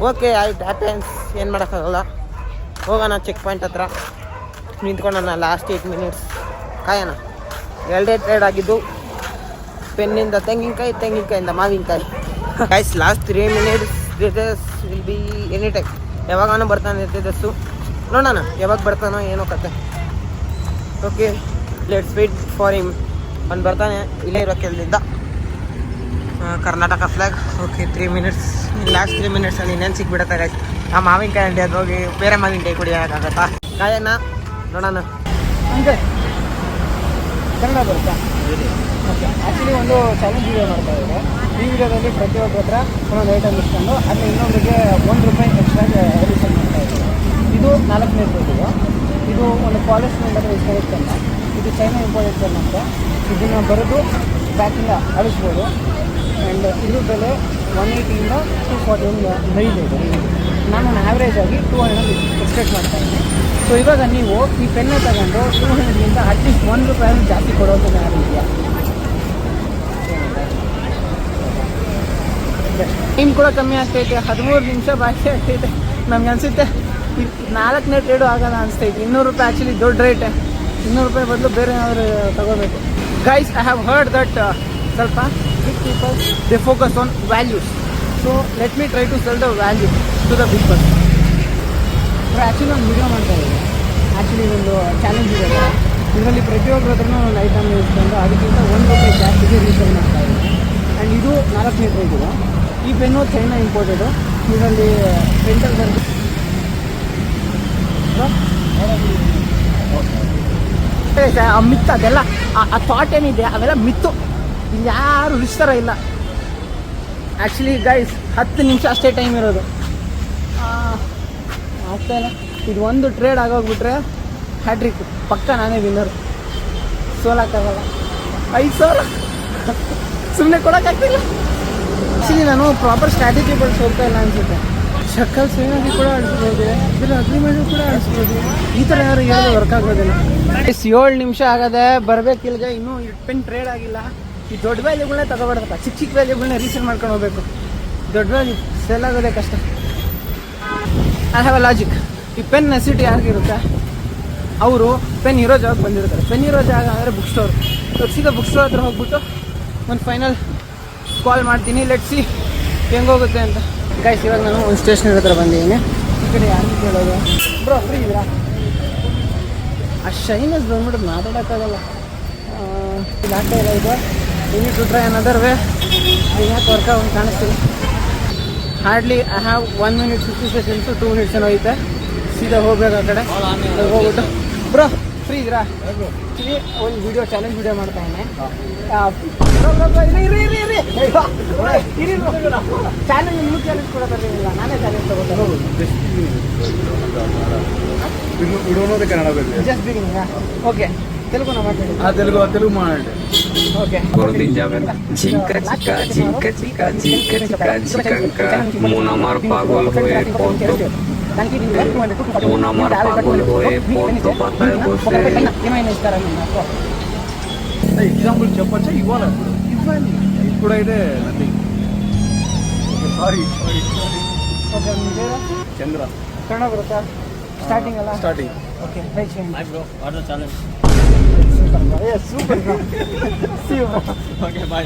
ಓಕೆ ಆಯ್ತು, ಹ್ಯಾಪೆನ್ಸ್, ಏನು ಮಾಡೋಕ್ಕಾಗಲ್ಲ. ಹೋಗೋಣ ಚೆಕ್ ಪಾಯಿಂಟ್ ಹತ್ರ ನಿಂತ್ಕೊಳ್ಳೋಣ. ಲಾಸ್ಟ್ 8 ಮಿನಿಟ್ಸ್ ಕಾಯೋಣ. 2 ಟ್ರೇಡ್ ಆಗಿದ್ದು, ಪೆನ್ನಿಂದ ತೆಂಗಿನಕಾಯಿಂದ ಮಾವಿನಕಾಯಿ guys. Last 3 minutes this will be any time. ಯಾವಾಗಾನು ಬರ್ತಾನೆ ಇರ್ತಿದ್ದಸ್ಸು. ನೋಡೋಣ ಯಾವಾಗ ಬರ್ತಾನೋ ಏನೋ ಕತೆ. Okay, let's wait for him. ಅವ್ನು ಬರ್ತಾನೆ. ಇಲ್ಲೇ ಇರೋ ಕೆಲದಿಂದ Karnataka flag. Okay, 3 minutes. Last 3 minutes ಅಲ್ಲಿ ಇನ್ನೇನು ಸಿಕ್ಬಿಡುತ್ತೆ ಗೈಸ್. ಆ ಮಾವಿನಕಾಯಿ ಅಂಗಡಿ ಅದು ಹೋಗಿ ಬೇರೆ ಮಾವಿನಕಾಯಿ ಕುಡಿಯೋಕ್ಕಾಗತ್ತಾ? ಕಾಯೋಣ, ನೋಡೋಣ. ಅಂದರೆ ಕನ್ನಡ ಬರುತ್ತಾ? ಓಕೆ, ಆ್ಯಕ್ಚುಲಿ ಒಂದು ಚಾಲೆಂಜ್ ವಿಡಿಯೋ ಮಾಡ್ತಾ ಇದ್ದಾರೆ. ಈ ವಿಡಿಯೋದಲ್ಲಿ ಪ್ರತಿಯೊಬ್ಬರ ಹತ್ರ ಒಂದೊಂದು ಐಟಮ್ ಇಸ್ಕೊಂಡು ಅದನ್ನ ಇನ್ನೊಂದಿಗೆ ₹1 ಎಕ್ಸ್ಟ್ರಾ ರಿಸೀವ್ ಮಾಡ್ತಾ ಇದ್ದಾರೆ. ಇದು 4ನೇ ರೂಪಾಯಿದು. ಇದು ಒಂದು ಪಾಲಿಶ್ ಹತ್ರ ಇಸ್ಕೊಂಡಿರ್ತಲ್ಲ. ಇದು ಚೈನಾ ಇಂಪೋರ್ಟೆಡ್ ಪೆನ್ ಅಂತ. ಇದನ್ನು ಬರೆದು ಬ್ಯಾಕಿಂದ ಅಳಿಸ್ಬೋದು. ಆ್ಯಂಡ್ ಇದ್ರ ಬೆಲೆ 180ಇಂದ 240 ಪ್ರೈಸ್ ಇದೆ. ನಾನು ಆ್ಯಾವ್ರೇಜ್ ಆಗಿ 200 ಎಕ್ಸ್ಪೆಕ್ಟ್ ಮಾಡ್ತಾ ಇದ್ದೀನಿ. ಸೊ ಇವಾಗ ನೀವು ಈ ಪೆನ್ನ ತಗೊಂಡು 200ಗಿಂತ ಅಟ್ಲೀಸ್ಟ್ ₹1 ಜಾಸ್ತಿ ಕೊಡೋದು ಯಾರು ಇದೆಯಾ? ಟೈಮ್ ಕೂಡ ಕಮ್ಮಿ ಆಗ್ತೈತೆ. 13 ನಿಮಿಷ ಬಾಕಿ ಆಗ್ತೈತೆ. ನಮ್ಗೆ ಅನಿಸುತ್ತೆ 4ನೇ ಟ್ರೇಡು ಆಗೋಣ ಅನಿಸ್ತೈತೆ. ₹200 ಆ್ಯಕ್ಚುಲಿ ದೊಡ್ಡ ರೇಟೆ. ₹200 ಬದಲು ಬೇರೆ ಏನಾದರೂ ತಗೋಬೇಕು. Guys, I have heard that ಸ್ವಲ್ಪ big people they focus on values. So let me try to sell the value to the big person. Actually ಒಂದು ವಿಡಿಯೋ ಮಾಡ್ತಾ ಇದ್ದೀನಿ. ಆ್ಯಕ್ಚುಲಿ ಒಂದು ಚಾಲೆಂಜ್ ಇದೆ. ಇದರಲ್ಲಿ ಪ್ರತಿಯೊಬ್ಬರ ಹತ್ರನೂ ಒಂದು ಐಟಮ್ ಇಸ್ಕೊಂಡು ಅದಕ್ಕಿಂತ ₹1 ಜಾಸ್ತಿಗೆ ರೀಸೇಲ್ ಮಾಡ್ತಾ ಇದ್ದೀನಿ. ಆ್ಯಂಡ್ ಇದು 4ನೇ ಟ್ರೇಡ್. ಈ ಪೆನ್ನು ಚೈನಾ ಇಂಪೋರ್ಟೆಡು. ಇದರಲ್ಲಿ ಪ್ರಿಂಟರ್ ಬಂದು ಮಿತ್ತು. ಅದೆಲ್ಲ ಆ ಥಾಟ್ ಏನಿದೆ ಅವೆಲ್ಲ ಮಿತ್ತು. ಇಲ್ಲಿ ಯಾರು ರಿಸ್ತರ ಇಲ್ಲ. ಆ್ಯಕ್ಚುಲಿ ಗೈಸ್ 10 ನಿಮಿಷ ಅಷ್ಟೇ ಟೈಮ್ ಇರೋದು. ಆಗ್ತಾಯಿಲ್ಲ. ಇದು ಒಂದು ಟ್ರೇಡ್ ಆಗೋಗ್ಬಿಟ್ರೆ ಹ್ಯಾಟ್ರಿಕ್ ಪಕ್ಕ. ನಾನೇ ವಿನ್ನರ್. ಸೋಲಾಕ್ಕಾಗಲ್ಲ. 5,000 ಸುಮ್ಮನೆ ಕೊಡೋಕ್ಕಾಗ್ತಿಲ್ಲ. ಆ್ಯಕ್ಚುಲಿ ನಾನು ಪ್ರಾಪರ್ ಸ್ಟ್ರಾಟಜಿ ಬಳಸಿ ಹೋಗ್ತಾ ಇಲ್ಲ ಅನಿಸುತ್ತೆ. ಶಕ್ಕಲ್ ಸೇನಾಗಿ ಕೂಡ ಅಳಿಸ್ಬೋದು, ಇದರ ಅಗ್ರಿಮೆಂಟ್ ಕೂಡ ಅಳಿಸ್ಬೋದು. ಈ ಥರ ಯಾರು ಹೇಳೋದು ವರ್ಕ್ ಆಗೋದಿಲ್ಲ. 7 ನಿಮಿಷ ಆಗದೆ ಬರಬೇಕಿಲ್ಗೆ. ಇನ್ನೂ ಪೆನ್ ಟ್ರೇಡ್ ಆಗಿಲ್ಲ. ಈ ದೊಡ್ಡ ವ್ಯಾಲ್ಯೂಗಳನ್ನೇ ತಗೋಬಾರ್ದಪ್ಪ. ಚಿಕ್ಕ ವ್ಯಾಲ್ಯೂಗಳನ್ನ ರೀಸೇಲ್ ಮಾಡ್ಕೊಂಡು ಹೋಗ್ಬೇಕು. ದೊಡ್ಡ ವ್ಯಾಲ್ಯೂ ಸೆಲ್ ಆಗೋದೇ ಕಷ್ಟ. I have a logic. ಈ ಪೆನ್ ನೆಸಿಟಿ ಯಾರಿಗಿರುತ್ತೆ ಅವರು ಪೆನ್ ಇರೋ ಜಾಗ ಬಂದಿರ್ತಾರೆ. ಪೆನ್ ಇರೋ ಜಾಗ ಅಂದರೆ ಬುಕ್ ಸ್ಟೋರ್. ಸೀದಾ ಬುಕ್ ಸ್ಟೋರ್ ಹತ್ರ ಹೋಗ್ಬಿಟ್ಟು ಒಂದು ಫೈನಲ್ ಕಾಲ್ ಮಾಡ್ತೀನಿ. ಲೆಟ್ ಸಿ ಹೆಂಗೋಗುತ್ತೆ ಅಂತ. ಗೈಸ್, ಇವಾಗ ನಾನು ಒಂದು ಸ್ಟೇಷನರಿ ಹತ್ರ ಬಂದಿದ್ದೀನಿ. ಈ ಕಡೆ ಯಾರು ಕೇಳೋದು? ಬ್ರೋ ಫ್ರೀ ಇದ್ದೀರಾ? ಆ ಶೈನಸ್ ಬಂದ್ಬಿಟ್ಟು ಮಾತಾಡೋಕ್ಕಾಗಲ್ಲ. ಇಲ್ಲಿ ಆಗ್ತಾ ಇಲ್ಲ. ಇದು you need to try another way. ಯಾಕೆ ವರ್ಕೌಟ್ ಕಾಣಿಸ್ತೀನಿ. Hardly I have 1 minute 50 seconds 2 minutes ಏನೋ ಐತೆ. ಸೀದಾ ಹೋಗ್ಬೇಕು ಆ ಕಡೆ. ಹೋಗ್ಬಿಟ್ಟು ಬ್ರೋ ಫ್ರೀ ಇದ್ರಾ ಒಂದು ವಿಡಿಯೋ ಚಾಲೆಂಜ್ ವಿಡಿಯೋ ಮಾಡ್ತಾ ಇದ್ದೇನೆ ಚಾಲೆಂಜ್ ನೀವು ಚಾಲೆಂಜ್ ಕೊಡೋದಿಲ್ಲ ನಾನೇ ಚಾಲೆಂಜ್ ತಗೋತಾರೆ ಇಡೋದೇ ಕನ್ನಡ ಬೇಕು ಜಸ್ಟ್ ಬಿಗಿನಿಂಗ್ ಓಕೆ తెలుగు నా మాట్లాడు తెలుగు మాట్లాడండి okay Chica, chica, chica, chica, chica, chica, chica, Mona Mar pagol hoye porto, Mona Mar pagol hoye porto, patay bose. ఏమైనా ఇస్తారని నాకు ఎగ్జాంపుల్ చెప్పచ్చా ఇవ్వాలి ఇప్పుడైతే నథింగ్ సారీ ఓకే మీ పేరు చంద్ర కన్నడ బರುತ್ತಾ స్టార్టింగ్ అలా స్టార్టింగ్ ఓకే రైట్ చేయండి bro order challenge super okay bye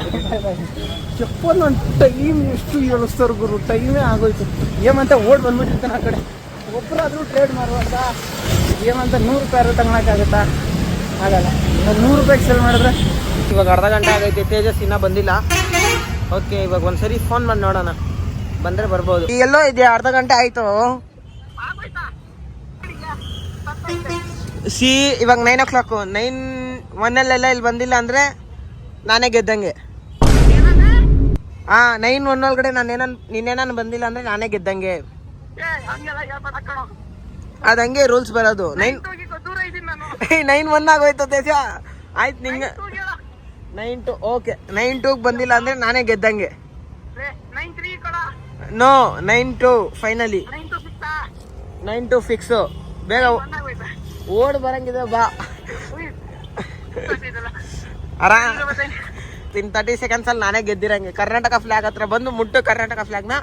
చెప్పను ಟೈಮ್ ಎಷ್ಟು ಹೇಳಿಸ್ತಾರೆ ಗುರು ಟೈಮೇ ಆಗೋಯ್ತು ಏಮಂತ ಓಡ್ ಬಂದ್ಬಿಟ್ಟಿರ್ತಾನೆ ಆ ಕಡೆ ಒಬ್ಬರಾದ್ರೂ ಟ್ರೇಡ್ ಮಾಡುವಂತ ಏಮಂತ 100 ರೂಪಾಯಿ ತಗೊಳಕ್ಕಾಗುತ್ತಾ ಆಗಲ್ಲ 100 ರೂಪಾಯಿಗೆ ಸೆಲ್ ಮಾಡಿದ್ರೆ ಇವಾಗ ಅರ್ಧ ಗಂಟೆ ಆಗೈತೆ ತೇಜಸ್ ಇನ್ನೂ ಬಂದಿಲ್ಲ ಓಕೆ ಇವಾಗ ಒಂದ್ಸರಿ ಫೋನ್ ಮಾಡಿ ನೋಡೋಣ ಬಂದರೆ ಬರ್ಬೋದು ಎಲ್ಲೋ ಇದೆ ಅರ್ಧ ಗಂಟೆ ಆಯಿತು ಇವಾಗ 9 o'clock 9:01 ಇಲ್ಲಿ ಬಂದಿಲ್ಲ ಅಂದರೆ ನಾನೇ ಗೆದ್ದಂಗೆ 9:01 ಒಳಗಡೆ ನೀನೇನಾನು ಬಂದಿಲ್ಲ ಅಂದರೆ ನಾನೇ ಗೆದ್ದಂಗೆ ಅದು ಹಂಗೆ ರೂಲ್ಸ್ ಬರೋದು 9:01 ಆಗೋಯ್ತು ದೇಶ ಆಯ್ತು ನಿಂಗೆ 9:02 ಓಕೆ 9:02 ಬಂದಿಲ್ಲ ಅಂದರೆ ನಾನೇ ಗೆದ್ದಂಗೆ ನೋ 9:02 ಫೈನಲಿ 9:02 ಫಿಕ್ಸು ಬೇಗ ಓಡ್ ಬರಂಗಿದೆ ಬಾ ಆರಾಮ್ ಇನ್ 30 seconds ಅಲ್ಲಿ ನಾನೇ ಗೆದ್ದಿರಂಗೆ ಕರ್ನಾಟಕ ಫ್ಲಾಗ್ ಹತ್ರ ಬಂದು ಮುಟ್ಟು ಕರ್ನಾಟಕ ಫ್ಲಾಗ್ನ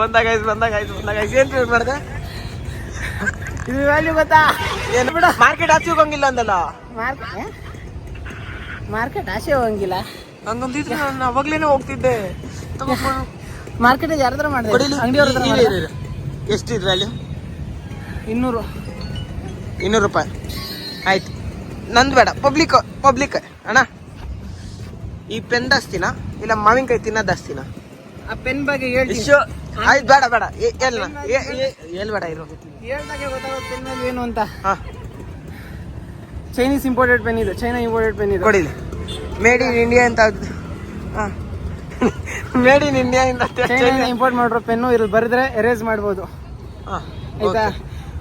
ಬಂದಾಗ ಏನ್ ಟ್ರೀಟ್ ಮಾಡಿದೆ ಇದು ವ್ಯಾಲ್ಯೂ ಗೊತ್ತಾ ಏನು ಬಿಡ ಮಾರ್ಕೆಟ್ ಆಚೆ ಹೋಗಂಗಿಲ್ಲ ಅಂದಲ್ಲ ಮಾರ್ಕೆಟ್ ಆಸೆ ಹೋಗಂಗಿಲ್ಲ ಹಂಗಂತಿದ್ರೆ ನಾನು ಅವಾಗ್ಲೇನೆ ಹೋಗ್ತಿದ್ದೆ ಮಾರ್ಕೆಟ್ ಯಾರದ್ರ ಮಾಡಿದೆ ಅಂಗಡಿಯವ್ರ ಎಷ್ಟಿದ್ ವ್ಯಾಲ್ಯೂ 200 ರೂಪಾಯಿ ಆಯ್ತು ನಂದು ಬೇಡ ಪಬ್ಲಿಕ್ ಅಣ್ಣ ಈ ಪೆನ್ ದಸ್ತಿನ ಇಲ್ಲ ಮಾವಿನಕಾಯಿ ತಿನ್ನೋದು ದಸ್ತಿನ ಆ ಪೆನ್ ಬಗ್ಗೆ ಹೇಳ್ತೀನಿ ಆಯ್ತು ಬೇಡ ಹೇಳ್ಬೇಡ ಇರು ಹೇಳ್ದಾಗೆ ಗೊತ್ತಾಗೋ ಪೆನ್ ಏನು ಅಂತ ಹಾ ಚೈನೀಸ್ ಇಂಪೋರ್ಟೆಡ್ ಪೆನ್ ಇದು ಚೈನಾ ಇಂಪೋರ್ಟೆಡ್ ಪೆನ್ ಇದು ಕೊಡಿಲಿ ಮೇಡ್ ಇನ್ ಇಂಡಿಯಾ ಅಂತ made in India China import ಮಾಡಿರೋ ಪೆನ್ನು ಇಲ್ಲಿ ಬರೆದ್ರೆ ಎರೇಸ್ ಮಾಡ್ಬೋದು ಆಯ್ತಾ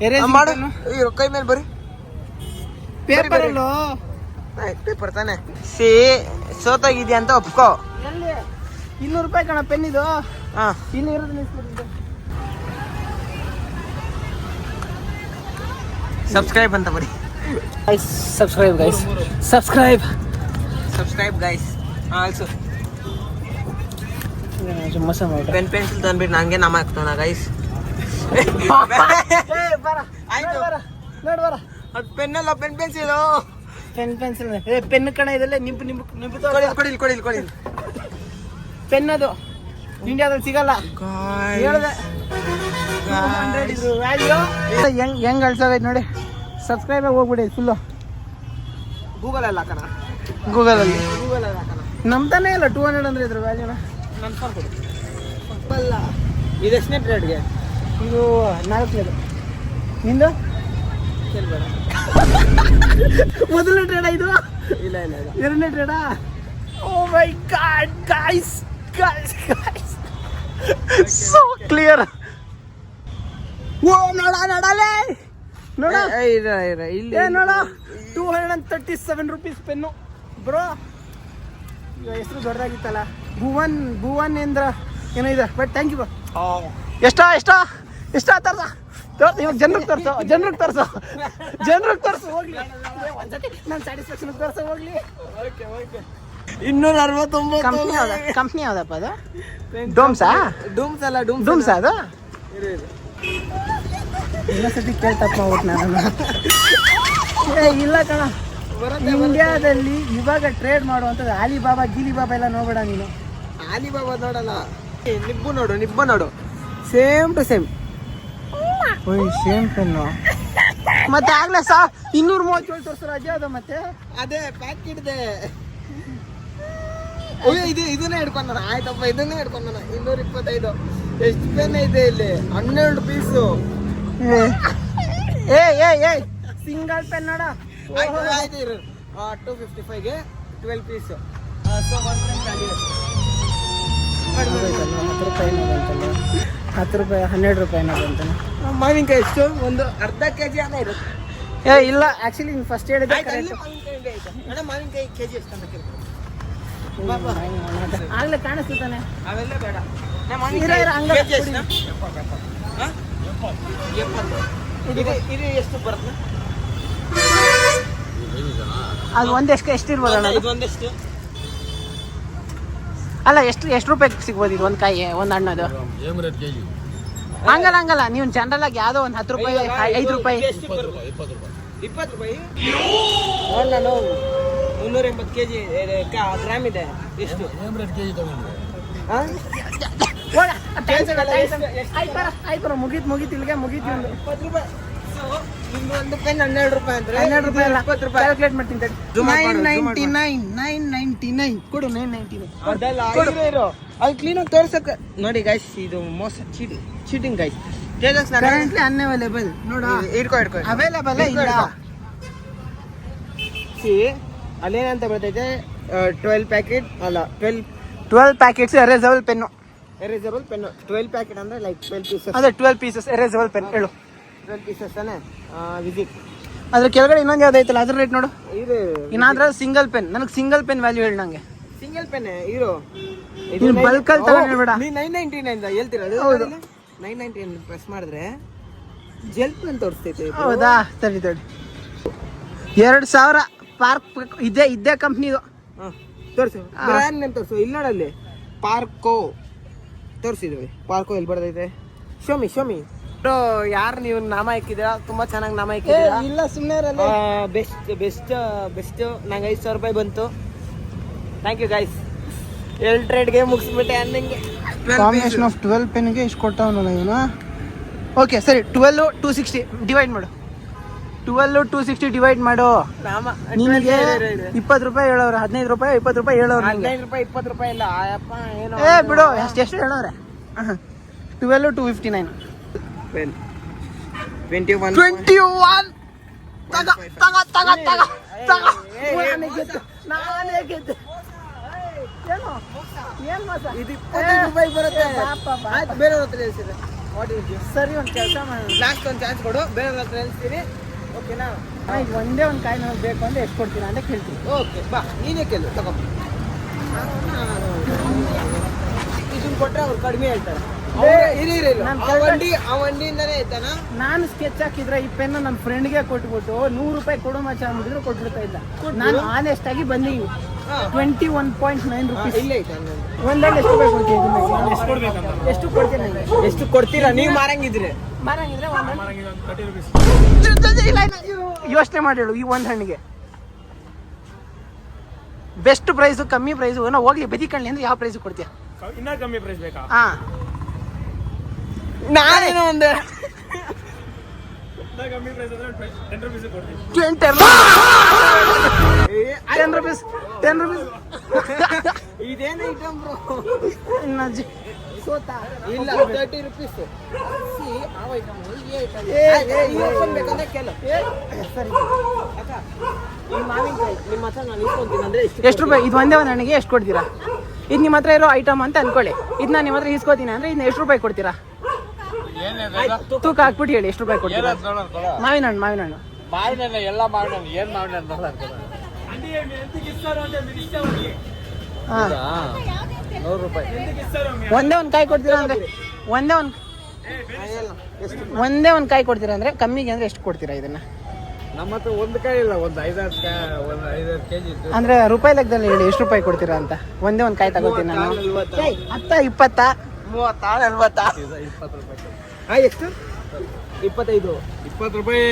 ಎರೇಸ್ ಮಾಡು ಕೈ ಮೇಲೆ ಬರಿ ಪೇಪರ್ ಅಲ್ಲೋ ಪೇಪರ್ ತಾನೆ ಸೋತಾಗಿದ್ಯಾ ಅಂತ ಒಪ್ಕೋ ಎಲ್ಲಿ 200 ರೂಪಾಯಿ ಕಣ ಪೆನ್ ಇದು ಹಾ ಇಲ್ಲಿ ಇರೋದು ನಿಲ್ಸ್ಬಿಟ್ಟಿದ್ದೆ ಸಬ್ಸ್ಕ್ರೈಬ್ ಅಂತ ಬರಿ ಸಬ್ಸ್ಕ್ರೈಬ್ ಗೈಸ್ ಆಲ್ಸೋ ಮೋಸ ಮಾಡಿ ಪೆನ್ ಪೆನ್ಸಿಲ್ ತಂದ್ಬಿಟ್ಟು ನಂಗೆ ನಮ್ಮ ಹಾಕ್ತಾನ ಗೈಸ್ ಆಯ್ತು ಅದು ಪೆನ್ನಲ್ಲ pen pencil pen pencil pen ಕಣ ಇದೆಲ್ಲ ನಿಂಪು ಕೊಡಿಲಿ ಪೆನ್ ಅದು ಇಂಡಿಯಾದಲ್ಲಿ ಸಿಗಲ್ಲ ಹೇಳಿದೆ ಹೆಂಗ್ ಅಳ್ಸೋದೈತೆ ನೋಡಿ ಸಬ್ಸ್ಕ್ರೈಬ್ ಆಗಿ ಹೋಗ್ಬಿಡಿ ಫುಲ್ಲು ಗೂಗಲ್ ಹಾಕೋಣ ಗೂಗಲಲ್ಲಿ ನಮ್ತಾನೆ ಇಲ್ಲ 200 ಅಂದ್ರೆ ಇದ್ರ ವ್ಯಾಲ್ಯೂನ ನನ್ನ ಫೋನ್ ಕೊಡು ಅಲ್ಲ ಇದೆಷ್ಟನೇ ಟ್ರೇಡ್ಗೆ ಇದು 4ನೇದು ನಿಂದು ಕೇಳ್ಬೇಡ ಮೊದಲನೇ ಟ್ರೇಡಾ ಇದು ಇಲ್ಲ 2ನೇ ಟ್ರೇಡಾ ಓ ಮೈ ಗಾಡ್ ಗೈಸ್ ಸೋ ಕ್ಲಿಯರ್ ಓ ನೋಡಲೇ ನೋಡ ಇಲ್ಲಿ ನೋಡ 237 rupees ಪೆನ್ನು ಬ್ರೋ ಹೆಸರು ದೊಡ್ಡದಾಗಿತ್ತಲ್ಲ ಭುವನ್ ಏಂದ್ರ ಏನೋ ಇದೆ ಬಟ್ ಥ್ಯಾಂಕ್ ಯು ಎಷ್ಟ ತರ್ಸ ಇವಾಗ ಜನರಿಗೆ ತರ್ಸು ಹೋಗ್ಲಿ ಒಂದ್ಸತಿ ನನ್ನ ಸ್ಯಾಟಿಸ್ಫ್ಯಾಕ್ಷನ್ ತರ್ಸ ಹೋಗ್ಲಿ 269 ಕಂಪ್ನಿ ಯಾವ್ದಪ್ಪ ಅದು ಡೋಮ್ಸಾ ಅದು ಇನ್ನೊಂದ್ಸತಿ ಕೇಳ್ತಪ್ಪ ಹೋಗ್ಬಿಟ್ಟು ನಾನು ಇಲ್ಲ ಕಣ ಇಂಡಿಯಾದಲ್ಲಿ ಇವಾಗ ಟ್ರೇಡ್ ಮಾಡುವಂಥದ್ದು ಆಲಿಬಾಬಾ ಗಿಲಿಬಾಬಾ ಎಲ್ಲ ನೋಡ್ಬೇಡ ನೀನು ಆಲಿಬಾಬಾ ನೋಡಲ್ಲ ನಿಬ್ಬು ನೋಡು same to same same pen ಮತ್ತೆ ಆಗ್ಲೇ 237 ತೋರಿಸ್ತಾರೆ ಅಜಯ್ ಅದು ಮತ್ತೆ ಅದೇ ಪ್ಯಾಕ್ ಹಿಡ್ದೆ ಇದನ್ನೇ ಹಿಡ್ಕೊಂಡ ಆಯ್ತಪ್ಪ ಇದನ್ನೇ ಹಿಡ್ಕೊಂಡ 225 ಎಷ್ಟು ಪೆನ್ ಇದೆ ಇಲ್ಲಿ 12 ಪೀಸು ಏ ಸಿಂಗಲ್ ಪೆನ್ ನೋಡ. 255ಗೆ 12 ಪೀಸ್. ಸೊ 10 ರೂಪಾಯಿ 10 ರೂಪಾಯಿ 12 ರೂಪಾಯಿ ಬಂತಾನೆ. ಮಾವಿನಕಾಯಿ ಎಷ್ಟು? ಒಂದು ಅರ್ಧ ಕೆಜಿ ಅನ್ನ ಇರುತ್ತೆ. ಏ ಇಲ್ಲ, ಆಕ್ಚುಲಿ ನೀನು ಫಸ್ಟ್ ಹೇಳಿದ್ರೆ ಅಣ್ಣ ಮಾವಿನಕಾಯಿ ಕೆಜಿ ಎಷ್ಟು ಅಂತ ಕೇಳ್ತೀನಿ. ಆಗ್ಲೇ ಕಾಣಿಸ್ತಾನೆ. ಅವೆಲ್ಲ ಬೇಡ. ಅಂಗಡಿ ಇದು ಎಷ್ಟು ಬರುತ್ತೆ? ಅದು ಒಂದೆಷ್ಟು ಎಷ್ಟಿರ್ಬೋದಣ್ಣ? ಇದು ಒಂದೆಷ್ಟು? ಅಲ್ಲ ಎಷ್ಟು ರೂಪಾಯಿ ಸಿಗ್ಬೋದು ಇದು ಒಂದು ಕಾಯಿ, ಒಂದು ಹಣ್ಣದು? ಹಂಗಲ್ಲ ನೀವು ಜನರಲ್ ಆಗಿ ಯಾವುದೋ ಒಂದು 10 ರೂಪಾಯಿ 5 ರೂಪಾಯಿ 20 ರೂಪಾಯಿ. ನಾನು 380 ಕೆಜಿ ಗ್ರಾಮ್ ಇದೆ. ಎಷ್ಟು? ಆಯ್ತು ಮುಗೀತು ಇಲ್ಲಿಗೆ ಮುಗೀತು. 20 ರೂಪಾಯಿ. ಒಂದು ಪೆನ್ 12 ರೂಪಾಯಿ ಅಂದ್ರೆ 12 ರೂಪಾಯಿ ಅಲ್ಲ, 20 ರೂಪಾಯಿ ಕ್ಯಾಲ್ಕುಲೇಟ್ ಮಾಡ್ತೀನಿ. 999 ಕೊಡು. 999 ಇರೋ ಅದು ಕ್ಲೀನಾಗಿ ತೋರ್ಸಕ್ಕೆ ನೋಡಿ ಗೈಸ್. ಇದು ಮೋಸ ಚೀಟಿಂಗ್ ಗೈಸ್. ಕರೆಂಟ್ಲಿ ಅನ್ಅವೈಲೇಬಲ್ ನೋಡ. ಇಟ್ಕೋ ಅವೈಲೇಬಲ್ ಇಲ್ಲ. ಅಲ್ಲೇನಂತ ಬರ್ತೈತೆ 12 ಪ್ಯಾಕೆಟ್ ಅಲ್ಲ 12 packets erasable pen. Erasable pen 12 packet ಅಂದ್ರೆ ಲೈಕ್ 12 ಪೀಸಸ್. ಅದೇ 12 ಪೀಸಸ್ ಎರೇಸಬಲ್ ಪೆನ್ ಹೇಳು. 12 ಪೀಸಸ್ ತಾನೆ. ವಿಸಿಟ್ ಅದ್ರ ಕೆಳಗಡೆ ಇನ್ನೊಂದು ಯಾವ್ದು ಐತಲ್ಲ ಅದ್ರ ರೇಟ್ ನೋಡು. ಇದು ಇನ್ನಾದ್ರೆ ಸಿಂಗಲ್ ಪೆನ್. ನನಗೆ ಸಿಂಗಲ್ ಪೆನ್ ವ್ಯಾಲ್ಯೂ ಹೇಳಿ ನಂಗೆ. ಸಿಂಗಲ್ ಪೆನ್ ಇರೋ ನೀನು ಬಲ್ಕಲ್ಲಿ ತಗೊಂಡ್ಬಿಡ. ನೀ 999 ಹೇಳ್ತಿರೋದು. ಹೌದು. 999 ಪ್ರೆಸ್ ಮಾಡಿದ್ರೆ ಜೆಲ್ ಪೆನ್ ತೋರಿಸ್ತೈತೆ. ಹೌದಾ? ತಡಿ 2000 ಪಾರ್ಕ್ ಇದ್ದೇ ಕಂಪ್ನಿದು. ತೋರಿಸು ಬ್ರ್ಯಾಂಡ್ ನೇಮ್ ತೋರಿಸು. ಇಲ್ಲಿ ನೋಡಲ್ಲಿ ಪಾರ್ಕೋ ತೋರಿಸಿದ್ವಿ. ಪಾರ್ಕೋ ಎಲ್ಲಿ ಬರ್ತೈತೆ? ಶೋಮಿ ಯಾರು ನೀವು ನಾಮ ಹಾಕಿದ್ದೀರಾ? ತುಂಬಾ ಚೆನ್ನಾಗಿ ನಾಮ ಹಾಕಿದ್ದೀರಾ. ಇಲ್ಲ ಸುಮ್ಮನೆ ಬೆಸ್ಟ್ ನಂಗೆ 5000 ರೂಪಾಯಿ ಬಂತು. Thank you guys. 2 ಟ್ರೇಡ್ಗೆ ಮುಗಿಸ್ಬಿಟ್ಟೆ ಅನ್ನಂಗೆ. ಕಾಂಬಿನೇಷನ್ ಆಫ್ 12 ಪೆನ್ಗೆ ಇಷ್ಟು ಕೊಟ್ಟವನಲ್ಲ ಇವನು. ಓಕೆ ಸರಿ, 12 260 ಡಿವೈಡ್ ಮಾಡು. 12 260 ಡಿವೈಡ್ ಮಾಡು. ನಾಮ ನಿನಗೆ 20 ರೂಪಾಯಿ ಹೇಳೋರು, 15 ರೂಪಾಯಿ 20 ರೂಪಾಯಿ ಹೇಳೋರು. 15 ರೂಪಾಯಿ 20 ರೂಪಾಯಿ ಇಲ್ಲ ಆಯಪ್ಪ ಏನೋ. ಬಿಡು, ಎಷ್ಟು ಹೇಳೋರೆ? 12 259 21 ನಾನೇ ಗೆದ್ದೆ. ಏನು ಇದು 25 ರೂಪಾಯಿ ಬರುತ್ತೆ. ಆಯ್ತು, ಬೇರೆಯವ್ರ ಹತ್ರ ಹೇಳ್ತೀರಿ. ಸರಿ, ಒಂದು ಕೆಲಸ ಮಾಡೋಣ. ಲಾಸ್ಟ್ ಒಂದು ಚಾನ್ಸ್ ಕೊಡು, ಬೇರೆಯವ್ರ ಹತ್ರ ಹೇಳ್ತೀರಿ. ಓಕೆನಾ? ಆಯ್ತು, ಒಂದೇ ಒಂದು ಕಾಯಿ ನಮಗೆ ಬೇಕು ಅಂದ್ರೆ ಎಷ್ಟು ಕೊಡ್ತೀರಾ ಅಂತ ಕೇಳ್ತೀನಿ. ಓಕೆ ಬಾ, ನೀನೇ ಕೇಳು ತಗೋ. ಇದನ್ನ ಕೊಟ್ರೆ ಅವ್ರು ಕಡಿಮೆ ಹೇಳ್ತಾರೆ. ಆ ವಂಡಿಯಿಂದನೇ ಐತಾನ. ನಾನು ಸ್ಕೆಚ್ ಹಾಕಿದ್ರೆ ಈ ಪೆನ್ ನನ್ನ ಫ್ರೆಂಡ್ಗೆ ಕೊಟ್ಬಿಟ್ಟು 100 ರೂಪಾಯಿ ಕೊಡೋ ಮಚ್ಚ ಅಂದಿದ್ರು ಕೊಟ್ಬಿಡ್ತಾ ಇದ್ದ. ನಾನು ಆನೆಸ್ಟ್ ಆಗಿ ಬಂದಿ 21.9 ರುಪೀಸ್. ಇಲ್ಲೇ ಐತೆ ಒಂದೆರಡು ಎಷ್ಟು ಬೇಕು ಎಷ್ಟು ಕೊಡ್ತೀನಿ ನನಗೆ? ಎಷ್ಟು ಕೊಡ್ತೀರಾ ನೀವು ಮಾರಂಗಿದ್ರೆ? ಮಾರಂಗಿದ್ರೆ ಯೋಚನೆ ಮಾಡಿ ಹೇಳು. ಈ ಒಂದು ಹಣ್ಣಿಗೆ ಬೆಸ್ಟ್ ಪ್ರೈಸು, ಕಮ್ಮಿ ಪ್ರೈಸು, ಏನೋ ಹೋಗ್ಲಿ ಬದಿಕಣ್ಣಿ ಅಂದ್ರೆ ಯಾವ ಪ್ರೈಸ್ ಕೊಡ್ತೀಯ? ಇನ್ನ ಕಮ್ಮಿ ಪ್ರೈಸ್ ಬೇಕಾ? ಹಾ, ನಾನೇನೋ ಒಂದೇ ಕಮ್ಮಿ ಪ್ರೈಸ್ ಅಂದ್ರೆ 10 ರೂಪೀಸ್ ಕೊಡ್ತೀನಿ. 10 rupees. ಇದೇನು ಐಟಮ್ ಬ್ರೋ? ಸೋತಾ ಇಲ್ಲ 30 ರೂಪೀಸ್. ಆ ಐಟಮ್ ಬೇಕಂದ್ರೆ ಕೇಳು. ಸರಿ, ಅಕ್ಕ ಈ ಮಾವಿನಕಾಯಿ ನಿಮ್ಮ ಹತ್ರ ನಾನು ಇಸ್ಕೊಂತೀನಿ ಅಂದ್ರೆ ಎಷ್ಟು ರೂಪಾಯಿ? ಇದು ಒಂದೇ ಒಂದು ಹಣ್ಣಿಗೆ ಎಷ್ಟು ಕೊಡ್ತೀರಾ? ಇದು ನಿಮ್ಮ ಹತ್ರ ಇರೋ ಐಟಮ್ ಅಂತ ಅನ್ಕೊಳ್ಳಿ. ಇದು ನಾನು ನಿಮ್ಮ ಹತ್ರ ಇಸ್ಕೋತೀನಿ ಅಂದ್ರೆ ಇದನ್ನ ಎಷ್ಟು ರೂಪಾಯಿ ಕೊಡ್ತೀರಾ? ತೂಕ ಹಾಕ್ಬಿಟ್ಟು ಹೇಳಿ ಎಷ್ಟು ರೂಪಾಯಿ ಕೊಡ್ತೀರಾ? ಮಾವಿನ ಹಣ್ಣು ಎಲ್ಲ ಮಾವಿನ ಏನ್ ಮಾವಿನ ಹಾ, 100 ರೂಪಾಯಿ. ಒಂದೇ ಒಂದು ಕಾಯಿ ಕೊಡ್ತೀರಾ ಅಂದ್ರೆ ಒಂದೇ ಒಂದು ಕಾಯಿ ಕೊಡ್ತೀರಾ ಅಂದ್ರೆ ಕಮ್ಮಿಗೆ ಅಂದ್ರೆ ಎಷ್ಟು ಕೊಡ್ತೀರಾ ಇದನ್ನ? ನಮ್ಮ ಹತ್ರ ಒಂದು ಕಾಯಿ ಇಲ್ಲ, ಒಂದು 5-6 ಕೆಜಿ ಇತ್ತು. ಅಂದ್ರೆ ರೂಪಾಯಿ ಲೆಕ್ಕದಲ್ಲಿ ಹೇಳಿ ಎಷ್ಟು ರೂಪಾಯಿ ಕೊಡ್ತೀರಾ ಅಂತ. ಒಂದೇ ಒಂದು ಕಾಯಿ ತಗೋತೀನಿ ನಾನು. 10 20 30 40 20 ರೂಪಾಯಿ. ಎಷ್ಟು? 25 ರೂಪಾಯಿ.